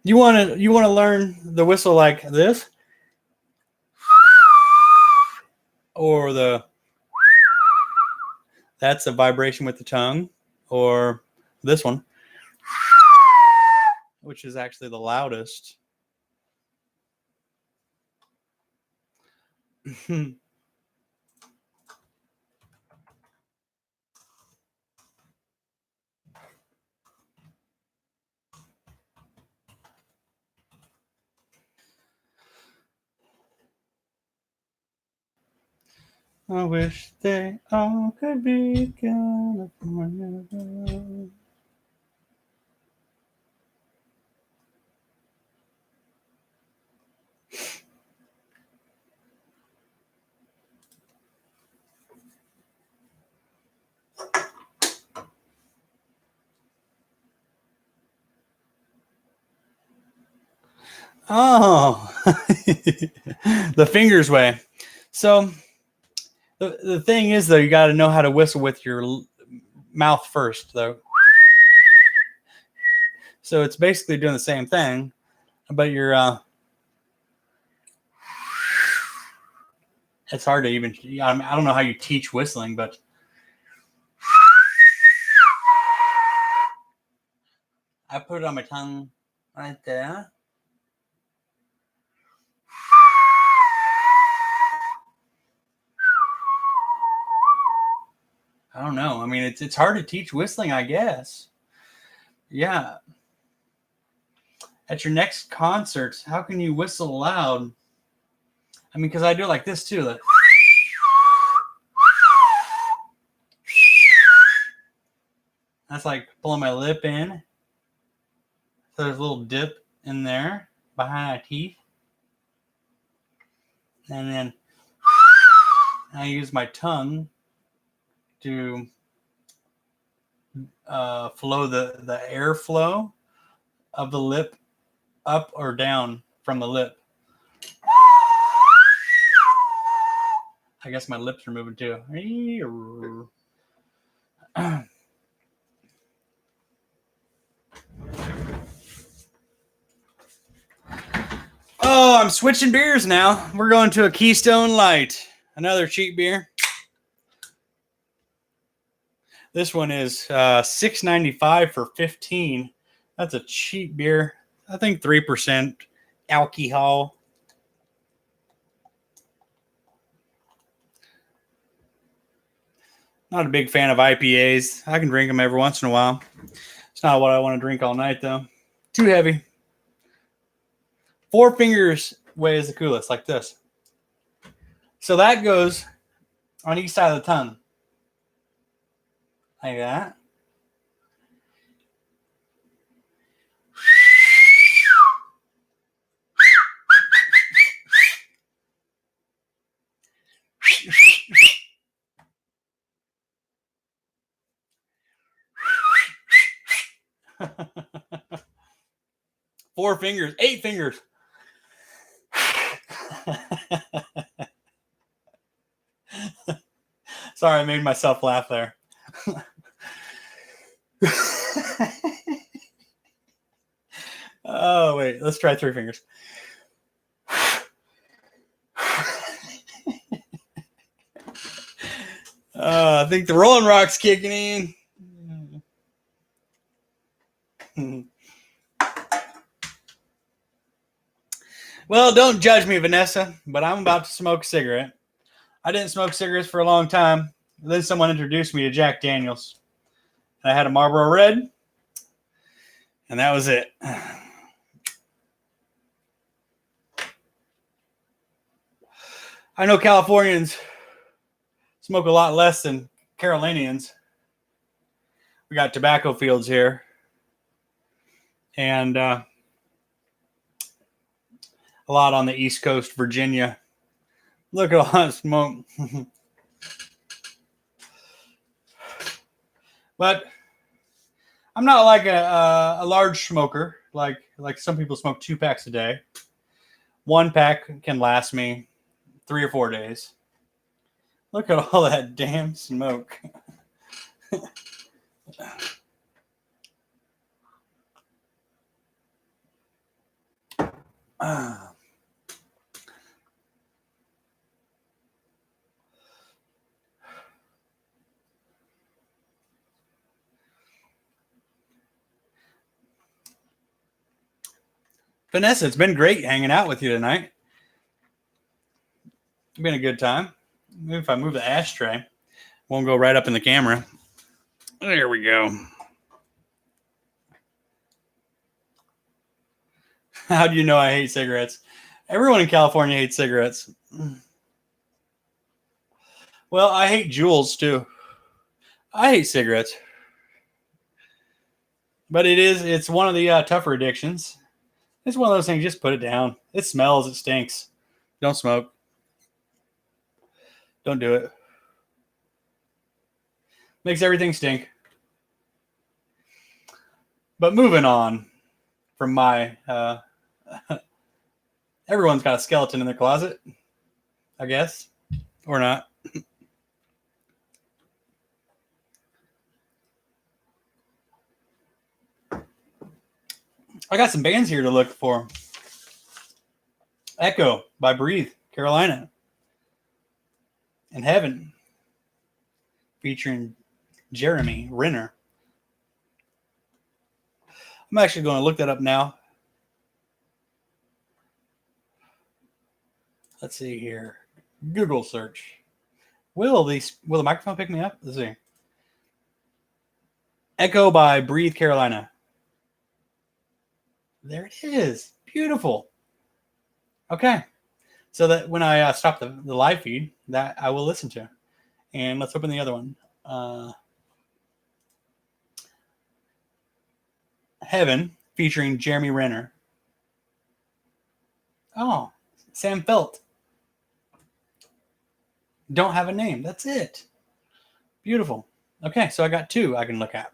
You want to learn the whistle like this? Or that's a vibration with the tongue, or this one, which is actually the loudest. I wish they all could be California. Oh, the fingers way. So the thing is, though, you got to know how to whistle with your mouth first, though. So it's basically doing the same thing, but you're. It's hard to even. I don't know how you teach whistling, but I put it on my tongue right there. I don't know. I mean, it's hard to teach whistling, I guess. Yeah. At your next concert, how can you whistle loud? I mean, because I do it like this too. Like, that's like pulling my lip in. So there's a little dip in there behind my teeth. And then I use my tongue to flow the airflow of the lip up or down from the lip. I guess my lips are moving too. Oh, I'm switching beers now. We're going to a Keystone Light, another cheap beer. This one is $6.95 for 15. That's a cheap beer. I think 3% alcohol. Not a big fan of IPAs. I can drink them every once in a while. It's not what I want to drink all night, though. Too heavy. Four Fingers way is the coolest, like this. So that goes on each side of the tongue. Like that. Four fingers, 8 fingers. Sorry, I made myself laugh there. Oh, wait. Let's try 3 fingers. I think the Rolling Rock's kicking in. Well, don't judge me, Vanessa, but I'm about to smoke a cigarette. I didn't smoke cigarettes for a long time. Then someone introduced me to Jack Daniels. I had a Marlboro Red, and that was it. I know Californians smoke a lot less than Carolinians. We got tobacco fields here. And a lot on the East Coast, Virginia. Look at all that smoke. But I'm not like a large smoker. Like some people smoke 2 packs a day. 1 pack can last me 3 or 4 days. Look at all that damn smoke. Vanessa, it's been great hanging out with you tonight. It's been a good time. Maybe if I move the ashtray, it won't go right up in the camera. There we go. How do you know I hate cigarettes? Everyone in California hates cigarettes. Well, I hate Juuls too. I hate cigarettes. But it's one of the tougher addictions. It's one of those things, just put it down. It smells, it stinks. Don't smoke. Don't do it. Makes everything stink. But moving on from my Everyone's got a skeleton in their closet, I guess, or not. I got some bands here to look for. Echo by Breathe, Carolina. And Heaven, featuring Jeremy Renner. I'm actually going to look that up now. Let's see here. Google search. Will the microphone pick me up? Let's see. Echo by Breathe, Carolina. There it is. Beautiful. Okay. So that when I stop the live feed, that I will listen to. And let's open the other one. Heaven, featuring Jeremy Renner. Oh, Sam Felt. Don't have a name. That's it. Beautiful. Okay, so I got two I can look at.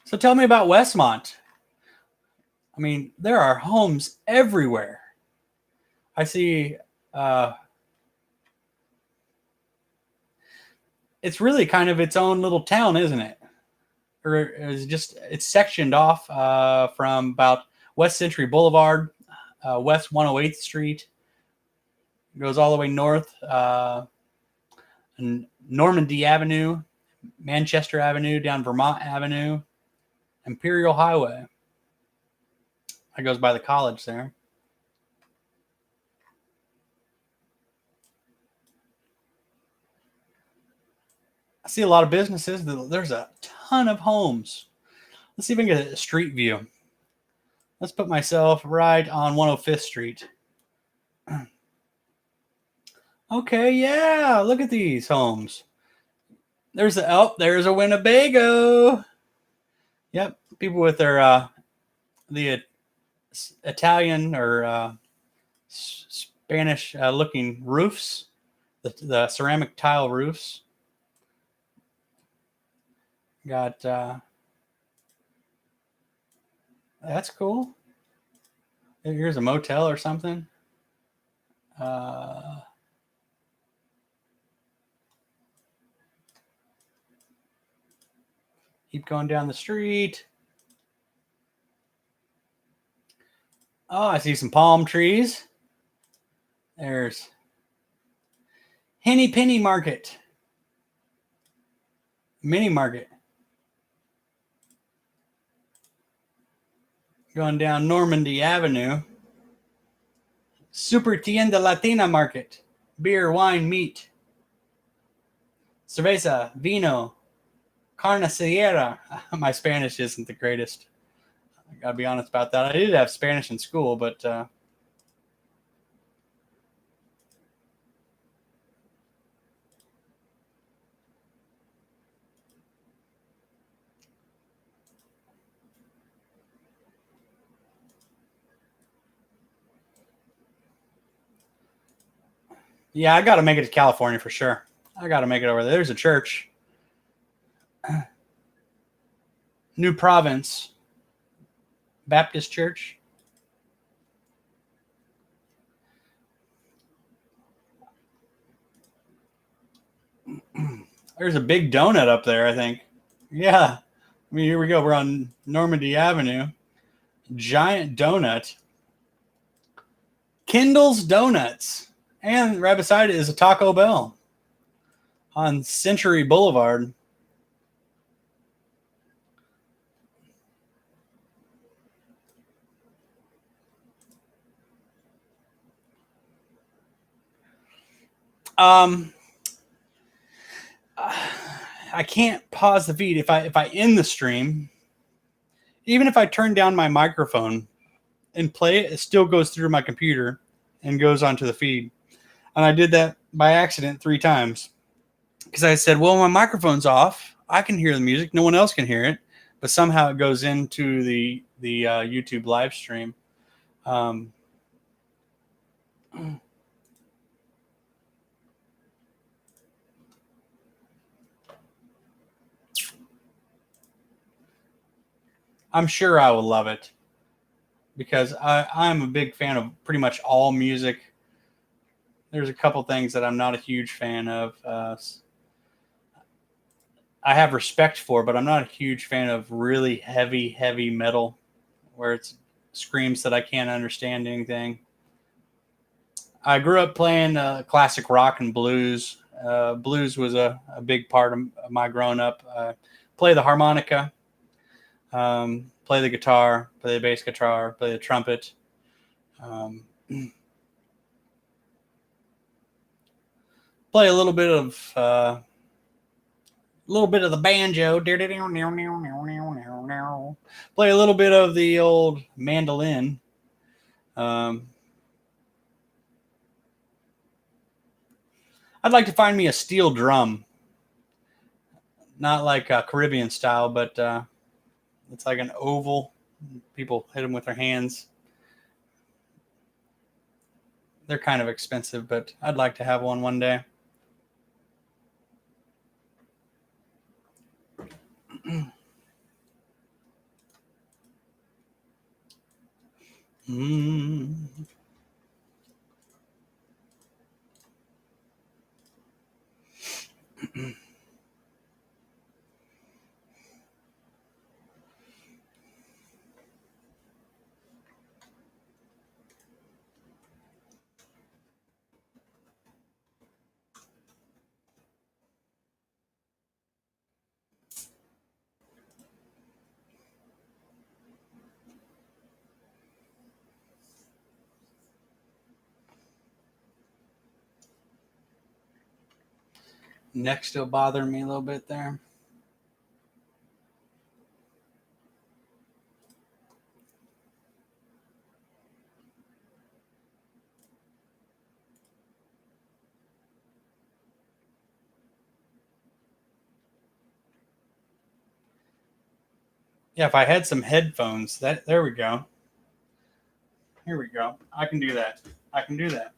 So tell me about Westmont. I mean, there are homes everywhere. I see it's really kind of its own little town, isn't it? Or it's sectioned off from about West Century Boulevard, West 108th Street. It goes all the way north, and Normandy Avenue, Manchester Avenue, down Vermont Avenue, Imperial Highway. That goes by the college there. I see a lot of businesses. There's a ton of homes. Let's see if I can get a street view. Let's put myself right on 105th Street. Okay, yeah. Look at these homes. There's a Winnebago. Yep, people with their the Italian or Spanish looking roofs, the ceramic tile roofs. Got that's cool. Here's a motel or something. Keep going down the street. Oh, I see some palm trees. There's Henny Penny Market. Mini Market. Going down Normandy Avenue. Super Tienda Latina Market. Beer, wine, meat. Cerveza, vino, carne sierra. My Spanish isn't the greatest. I gotta be honest about that. I did have Spanish in school, but yeah, I gotta make it to California for sure. I gotta make it over there. There's a church. New Province Baptist Church. There's a big donut up there, I think. Yeah. I mean, here we go. We're on Normandy Avenue. Giant donut. Kindle's Donuts. And right beside it is a Taco Bell on Century Boulevard. I can't pause the feed if I end the stream. Even if I turn down my microphone and play it, it still goes through my computer and goes onto the feed. And I did that by accident 3 times because I said, well, my microphone's off. I can hear the music. No one else can hear it, but somehow it goes into the YouTube live stream. Um, I'm sure I will love it because I'm a big fan of pretty much all music. There's a couple things that I'm not a huge fan of. I have respect for, but I'm not a huge fan of really heavy metal where it screams that I can't understand anything. I grew up playing classic rock and blues. Blues was a big part of my growing up. Play the harmonica, play the guitar, play the bass guitar, play the trumpet. Play a little bit of the banjo. Play a little bit of the old mandolin. Um, I'd like to find me a steel drum, not like a Caribbean style, but it's like an oval. People hit them with their hands. They're kind of expensive, but I'd like to have one day. Mm. Neck still bothering me a little bit there. Yeah, if I had some headphones, there we go. Here we go. I can do that. I can do that.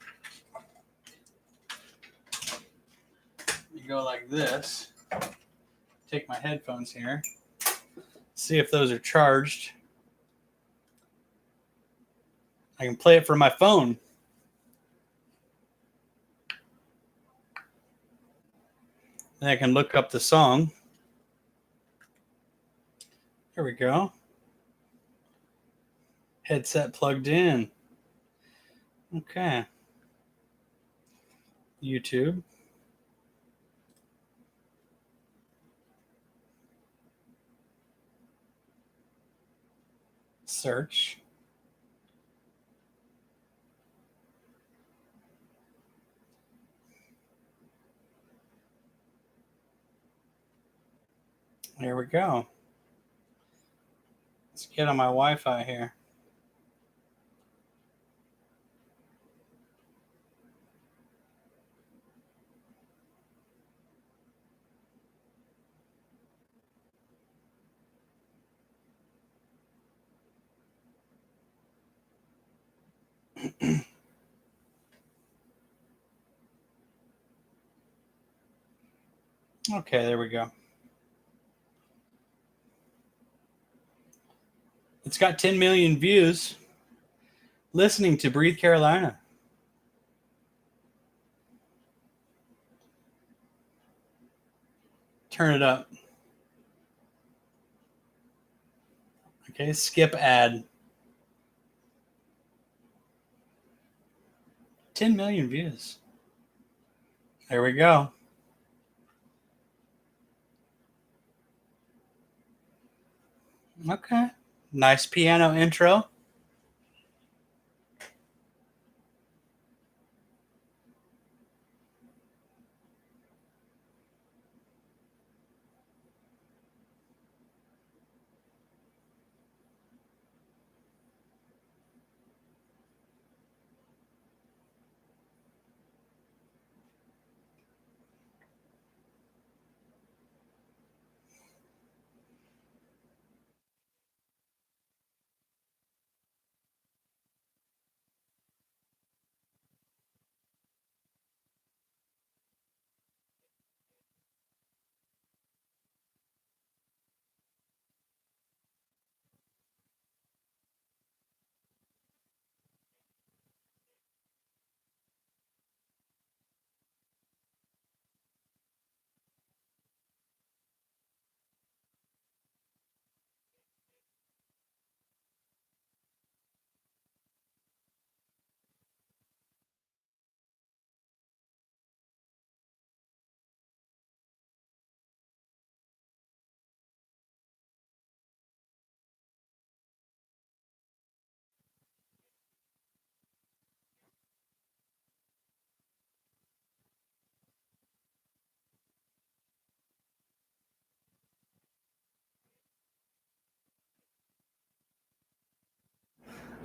You go like this. Take my headphones here. See if those are charged. I can play it from my phone. And I can look up the song. There we go. Headset plugged in. Okay. YouTube. Search. There we go. Let's get on my Wi-Fi here. Okay, there we go. It's got 10 million views. Listening to Breathe Carolina. Turn it up. Okay, skip ad. 10 million views. There we go. Okay. Nice piano intro.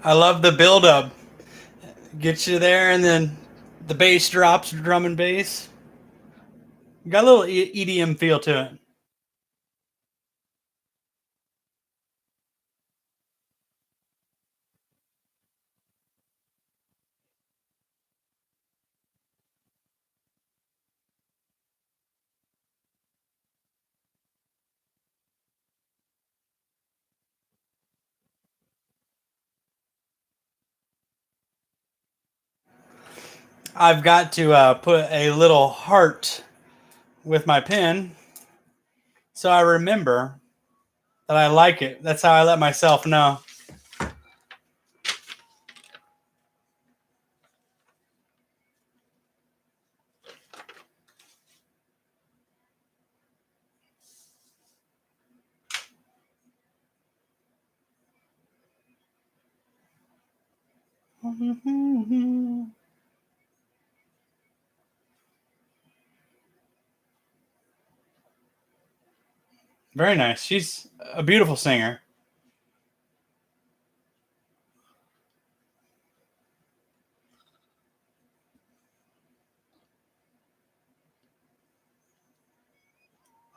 I love the build up. Gets you there, and then the bass drops, drum and bass. Got a little EDM feel to it. I've got to put a little heart with my pen so I remember that I like it. That's how I let myself know. Very nice. She's a beautiful singer.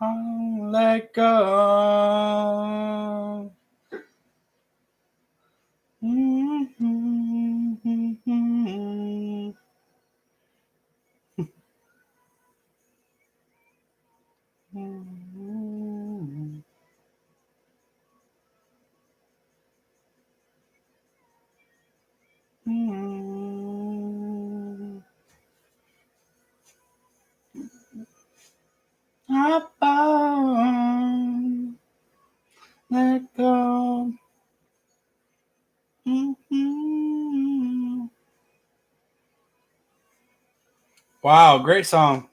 Oh, let go. Let go. Wow, great song.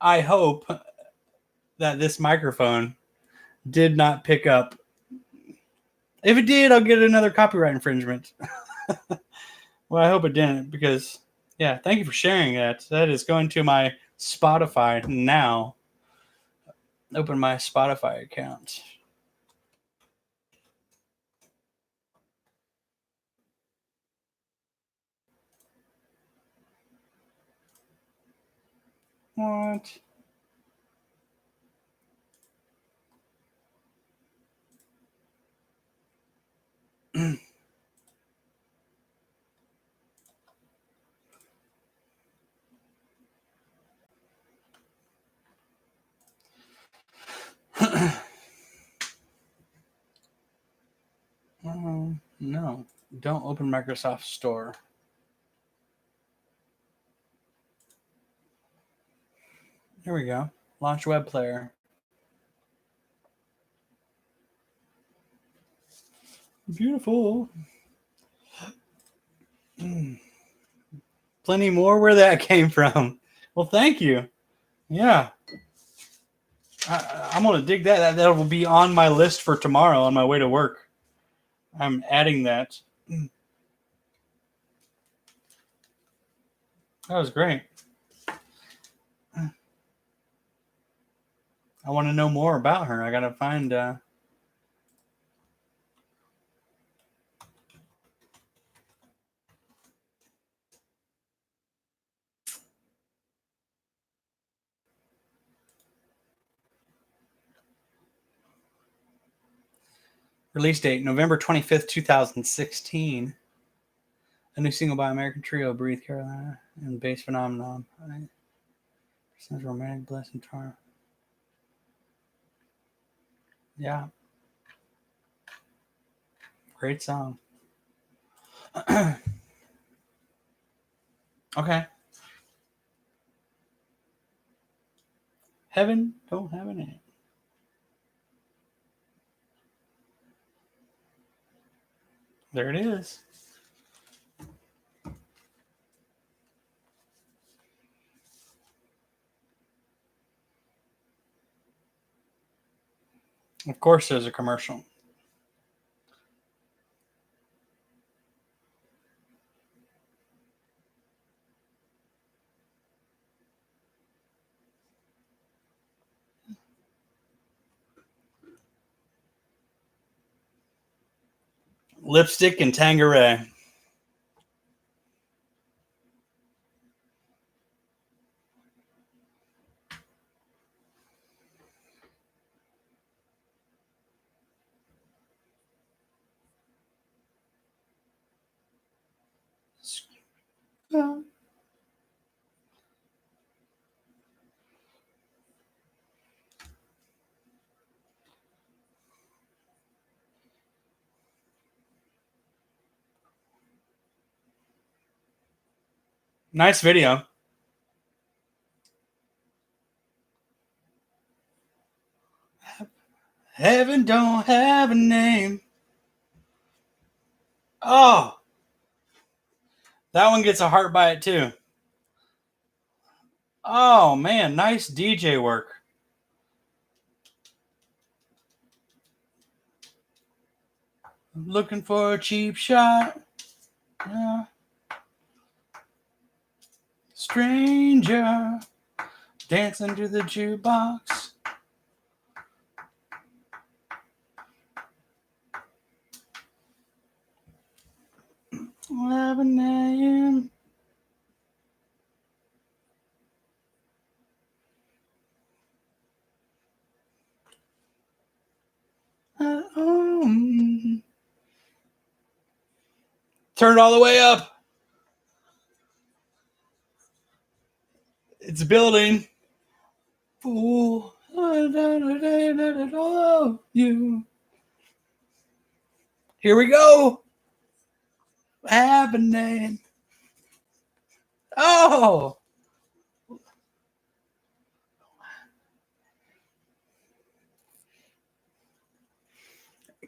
I hope that this microphone did not pick up. If it did, I'll get another copyright infringement. Well, I hope it didn't because, yeah, thank you for sharing that. That is going to my Spotify now. Open my Spotify account. What? No, don't open Microsoft Store. Here we go. Launch web player. Beautiful. Plenty more where that came from. Well, thank you. Yeah. I'm going to dig that. That will be on my list for tomorrow on my way to work. I'm adding that. That was great. I want to know more about her. I got to find. Release date November 25th, 2016. A new single by American trio Breathe Carolina and Bass Phenomenon. Right? Sounds romantic, blessed, and charm. Yeah. Great song. Okay. Heaven don't have a name. There it is. Of course, there's a commercial. Lipstick and Tanqueray. Nice video. Heaven don't have a name. Oh, that one gets a heart by it too. Oh man, nice DJ work. I'm looking for a cheap shot. Yeah. Stranger dancing to the jukebox. 11 a.m. Turn it all the way up. It's building. Fool. You. Here we go. Happening. Oh.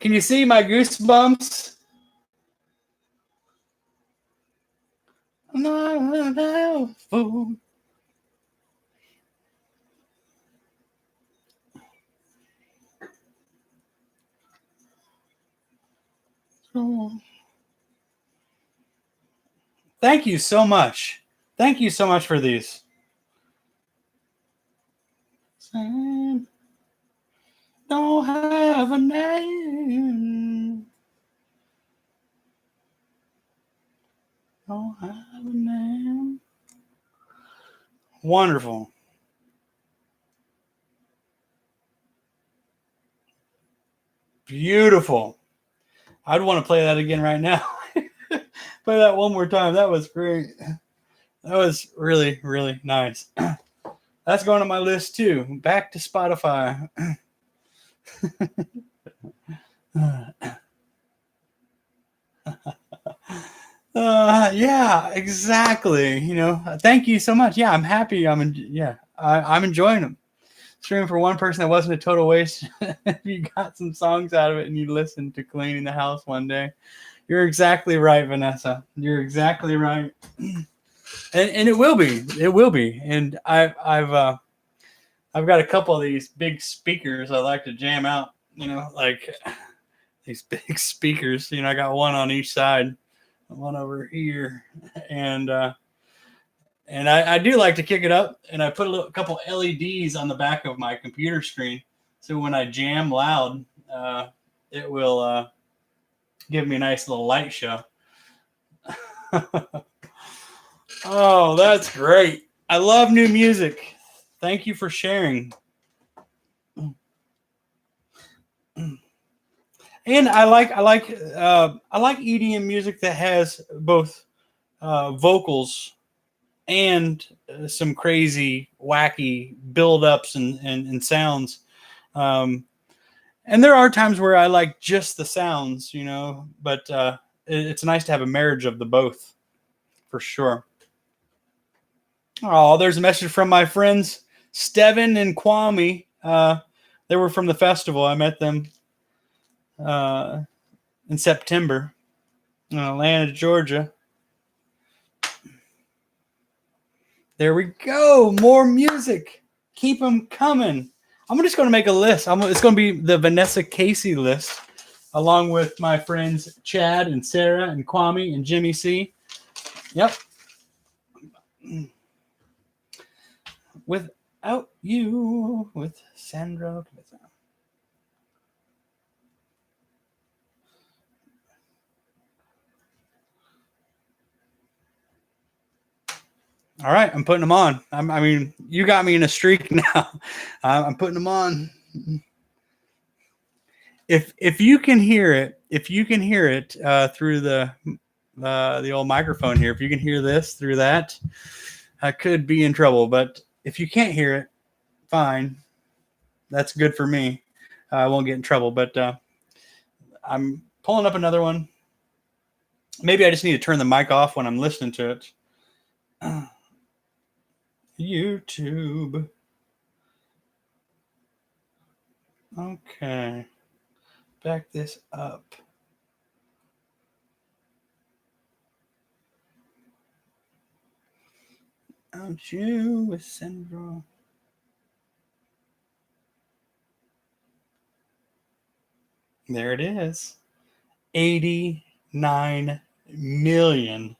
Can you see my goosebumps? Fool. Thank you so much. Thank you so much for these. Don't have a name. Don't have a name. Wonderful. Beautiful. I'd want to play that again right now. Play that one more time. That was great. That was really, really nice. That's going on my list too. Back to Spotify. Yeah, exactly. You know, thank you so much. Yeah, I'm happy. I'm enjoying them. Streaming for one person that wasn't a total waste. If you got some songs out of it and you listened to cleaning the house one day, you're exactly right, Vanessa. You're exactly right. And it will be. It will be. And I've got a couple of these big speakers I like to jam out. You know, like these big speakers. You know, I got one on each side, one over here, and I do like to kick it up, and I put a couple LEDs on the back of my computer screen, so when I jam loud, it will give me a nice little light show. Oh, that's great! I love new music. Thank you for sharing. And I like EDM music that has both vocals and some crazy, wacky build-ups and sounds. And there are times where I like just the sounds, you know, but it's nice to have a marriage of the both, for sure. Oh, there's a message from my friends Steven and Kwame. They were from the festival. I met them in September in Atlanta, Georgia. There we go. More music. Keep them coming. I'm just going to make a list. It's going to be the Vanessa Casey list, along with my friends Chad and Sarah and Kwame and Jimmy C. Yep. Without You with Sandra. All right, I'm putting them on. I mean, you got me in a streak now. I'm putting them on. If you can hear it, through the old microphone here, if you can hear this through that, I could be in trouble. But if you can't hear it, fine. That's good for me. I won't get in trouble. But I'm pulling up another one. Maybe I just need to turn the mic off when I'm listening to it. YouTube. Okay. Back this up. Aren't you with Sandra? There it is. 89 million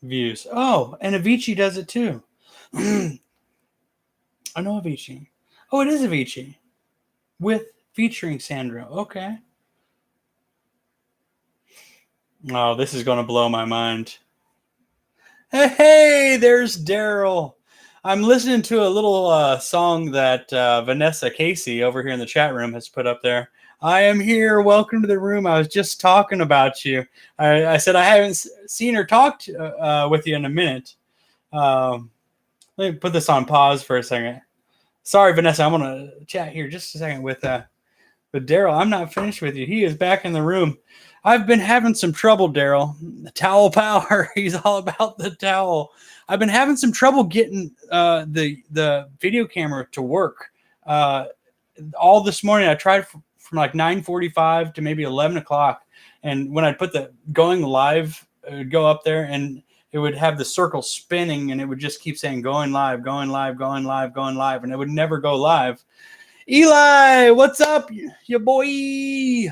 views. Oh, and Avicii does it too. I know Avicii. Oh, it is Avicii featuring Sandra. Okay. Oh, this is going to blow my mind. Hey, there's Daryl. I'm listening to a little song that Vanessa Casey over here in the chat room has put up there. I am here. Welcome to the room. I was just talking about you. I said I haven't seen or talked with you in a minute. Let me put this on pause for a second. Sorry, Vanessa. I'm going to chat here just a second with Daryl. I'm not finished with you. He is back in the room. I've been having some trouble, Daryl. The towel power. He's all about the towel. I've been having some trouble getting the video camera to work. All this morning, I tried from like 9:45 to maybe 11 o'clock. And when I put the going live, it would go up there and it would have the circle spinning and it would just keep saying going live, going live, going live, going live. And it would never go live. Eli, what's up, your boy?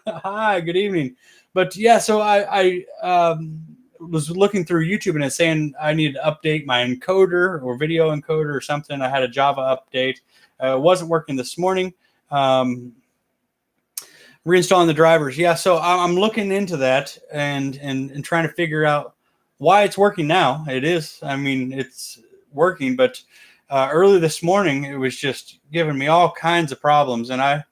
Hi, good evening. But yeah, so I was looking through YouTube and it's saying I need to update my encoder or video encoder or something. I had a Java update. It wasn't working this morning. Reinstalling the drivers. Yeah, so I'm looking into that and trying to figure out why it's working now. It is. I mean, it's working, but early this morning, it was just giving me all kinds of problems. And I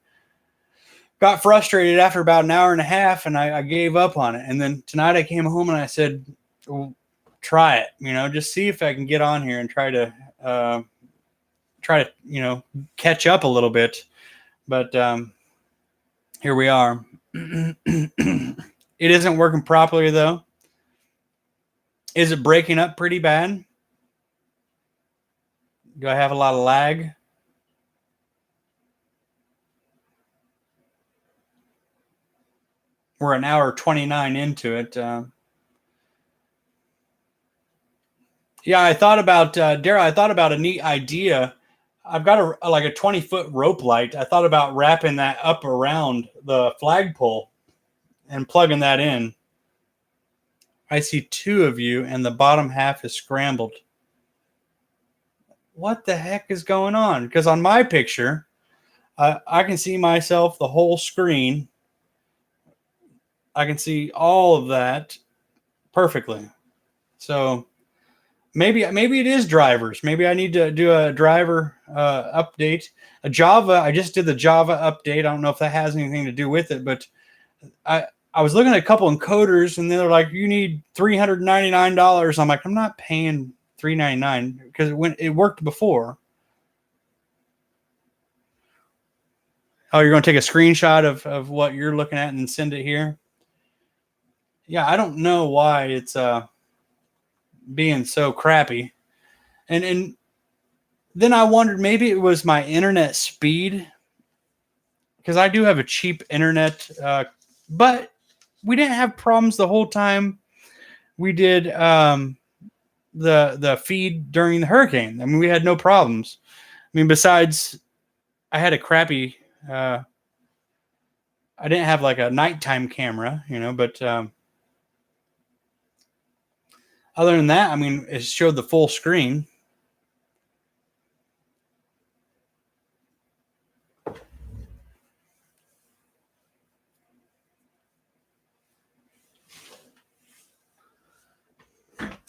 got frustrated after about an hour and a half and I gave up on it. And then tonight I came home and I said, well, try it, just see if I can get on here and try to, catch up a little bit. But here we are. It isn't working properly though. Is it breaking up pretty bad? Do I have a lot of lag? We're an hour 29 into it. Yeah, I thought about, Daryl, I thought about a neat idea. I've got a 20-foot rope light. I thought about wrapping that up around the flagpole and plugging that in. I see two of you and the bottom half is scrambled. What the heck is going on? Because on my picture, I can see myself, the whole screen. I can see all of that perfectly. So maybe it is drivers. Maybe I need to do a driver update. A Java, I just did the Java update. I don't know if that has anything to do with it, but I was looking at a couple encoders and they're like, you need $399. I'm like, I'm not paying $399 because it worked before. Oh, you're going to take a screenshot of what you're looking at and send it here? Yeah, I don't know why it's being so crappy. And then I wondered maybe it was my internet speed, because I do have a cheap internet, but we didn't have problems the whole time we did the feed during the hurricane. I mean, we had no problems. I mean, besides I had a crappy I didn't have like a nighttime camera, but other than that, I mean, it showed the full screen.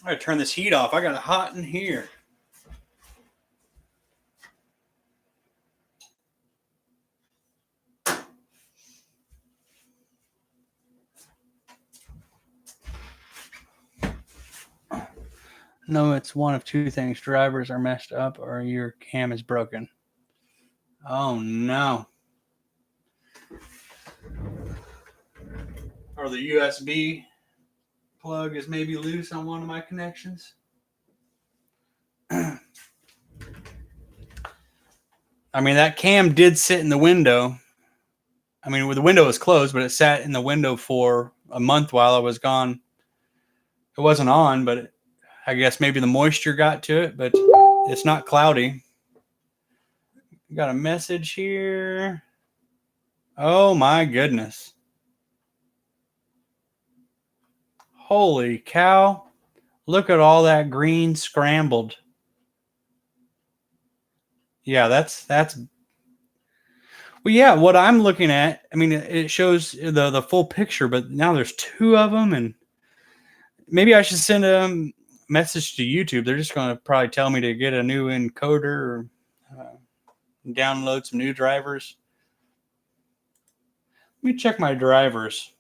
All right, gotta turn this heat off. I got it hot in here. No, it's one of two things. Drivers are messed up or your cam is broken. Oh no. Or the USB plug is maybe loose on one of my connections. I mean, that cam did sit in the window. I mean, the window was closed, but it sat in the window for a month while I was gone. It wasn't on, but I guess maybe the moisture got to it, but it's not cloudy. Got a message here. Oh my goodness. Holy cow. Look at all that green scrambled. Yeah, that's well, yeah, what I'm looking at, I mean, it shows the full picture, but now there's two of them, and maybe I should send a message to YouTube. They're just going to probably tell me to get a new encoder or download some new drivers. Let me check my drivers.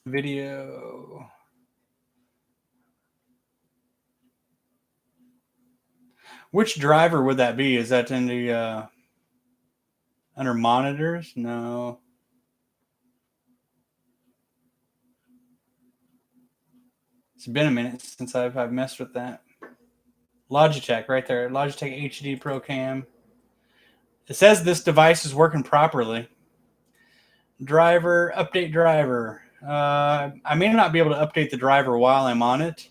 Video. Which driver would that be? Is that in the under monitors? No. It's been a minute since I've messed with that. Logitech right there. Logitech HD Pro Cam. It says this device is working properly. Driver, update driver. I may not be able to update the driver while I'm on it.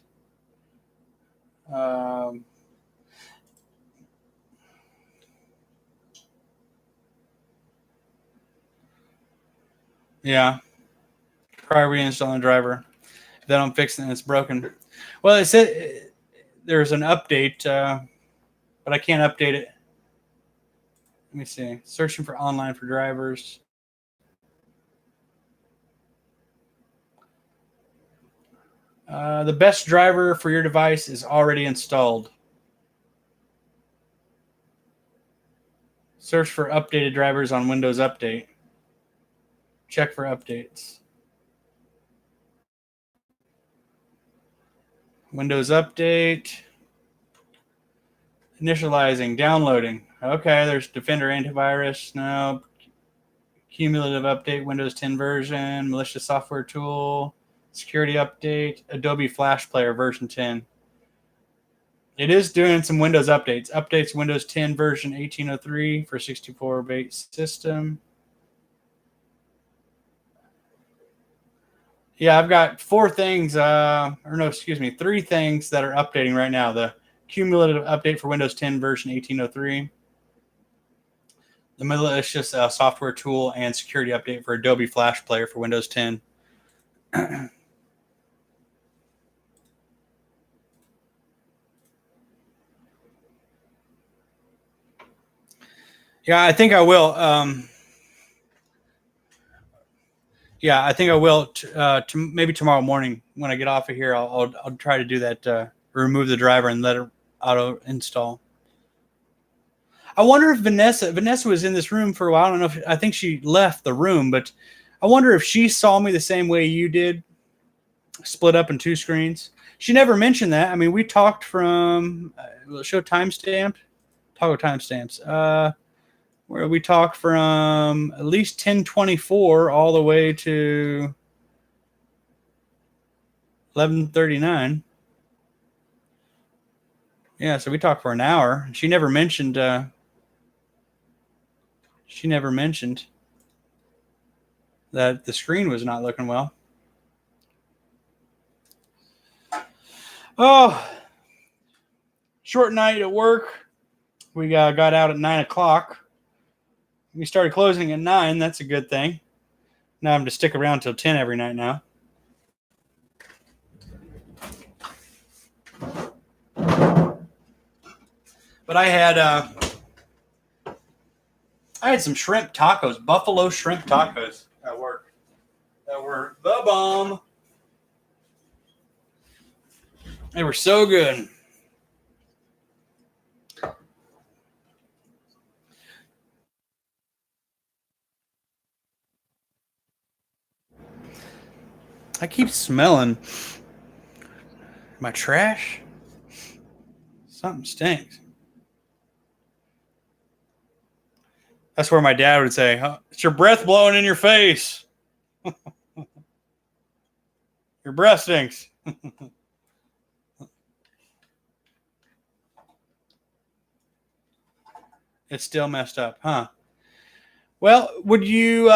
Yeah. Try reinstalling the driver. If that I'm fixing it, it's broken. Well, it said there's an update, but I can't update it. Let me see. Searching for online for drivers. The best driver for your device is already installed. Search for updated drivers on Windows Update. Check for updates. Windows Update. Initializing, downloading. Okay, there's Defender antivirus. No. Cumulative update, Windows 10 version, malicious software tool, security update, Adobe Flash Player version 10. It is doing some Windows updates. Updates Windows 10 version 1803 for 64-bit system. Yeah, I've got three things that are updating right now. The cumulative update for Windows 10 version 1803, the malicious software tool, and security update for Adobe Flash Player for Windows 10. Yeah, I think I will. Yeah, I think I will. Maybe tomorrow morning when I get off of here, I'll try to do that. Remove the driver and let it auto install. I wonder if Vanessa was in this room for a while. I don't know I think she left the room, but I wonder if she saw me the same way you did, split up in two screens. She never mentioned that. I mean, we talked from show timestamp. Toggle timestamps. Where we talked from at least 10:24 all the way to 11:39. Yeah, so we talked for an hour. She never mentioned. That the screen was not looking well. Oh, short night at work. We got out at 9 o'clock. We started closing at 9. That's a good thing. Now I'm to stick around till 10 every night now. But I had some shrimp tacos, buffalo shrimp tacos at work. that were the bomb. They were so good. I keep smelling my trash. Something stinks. That's where my dad would say, "Oh, it's your breath blowing in your face. Your breath stinks." It's still messed up, huh? Well, would you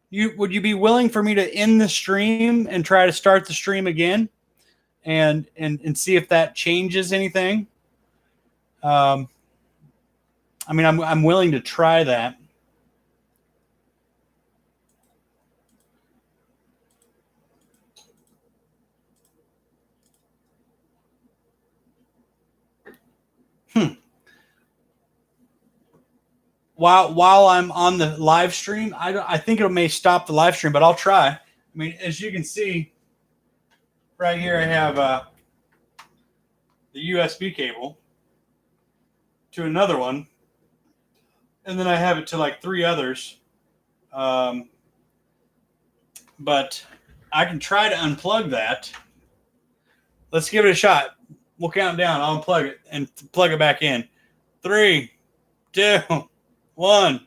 be willing for me to end the stream and try to start the stream again and see if that changes anything? Um, I mean, I'm willing to try that. Hmm. While I'm on the live stream, I think it may stop the live stream, but I'll try. I mean, as you can see right here, I have the USB cable to another one, and then I have it to like 3 others. But I can try to unplug that. Let's give it a shot. We'll count down. I'll unplug it and plug it back in. 3, 2, 1.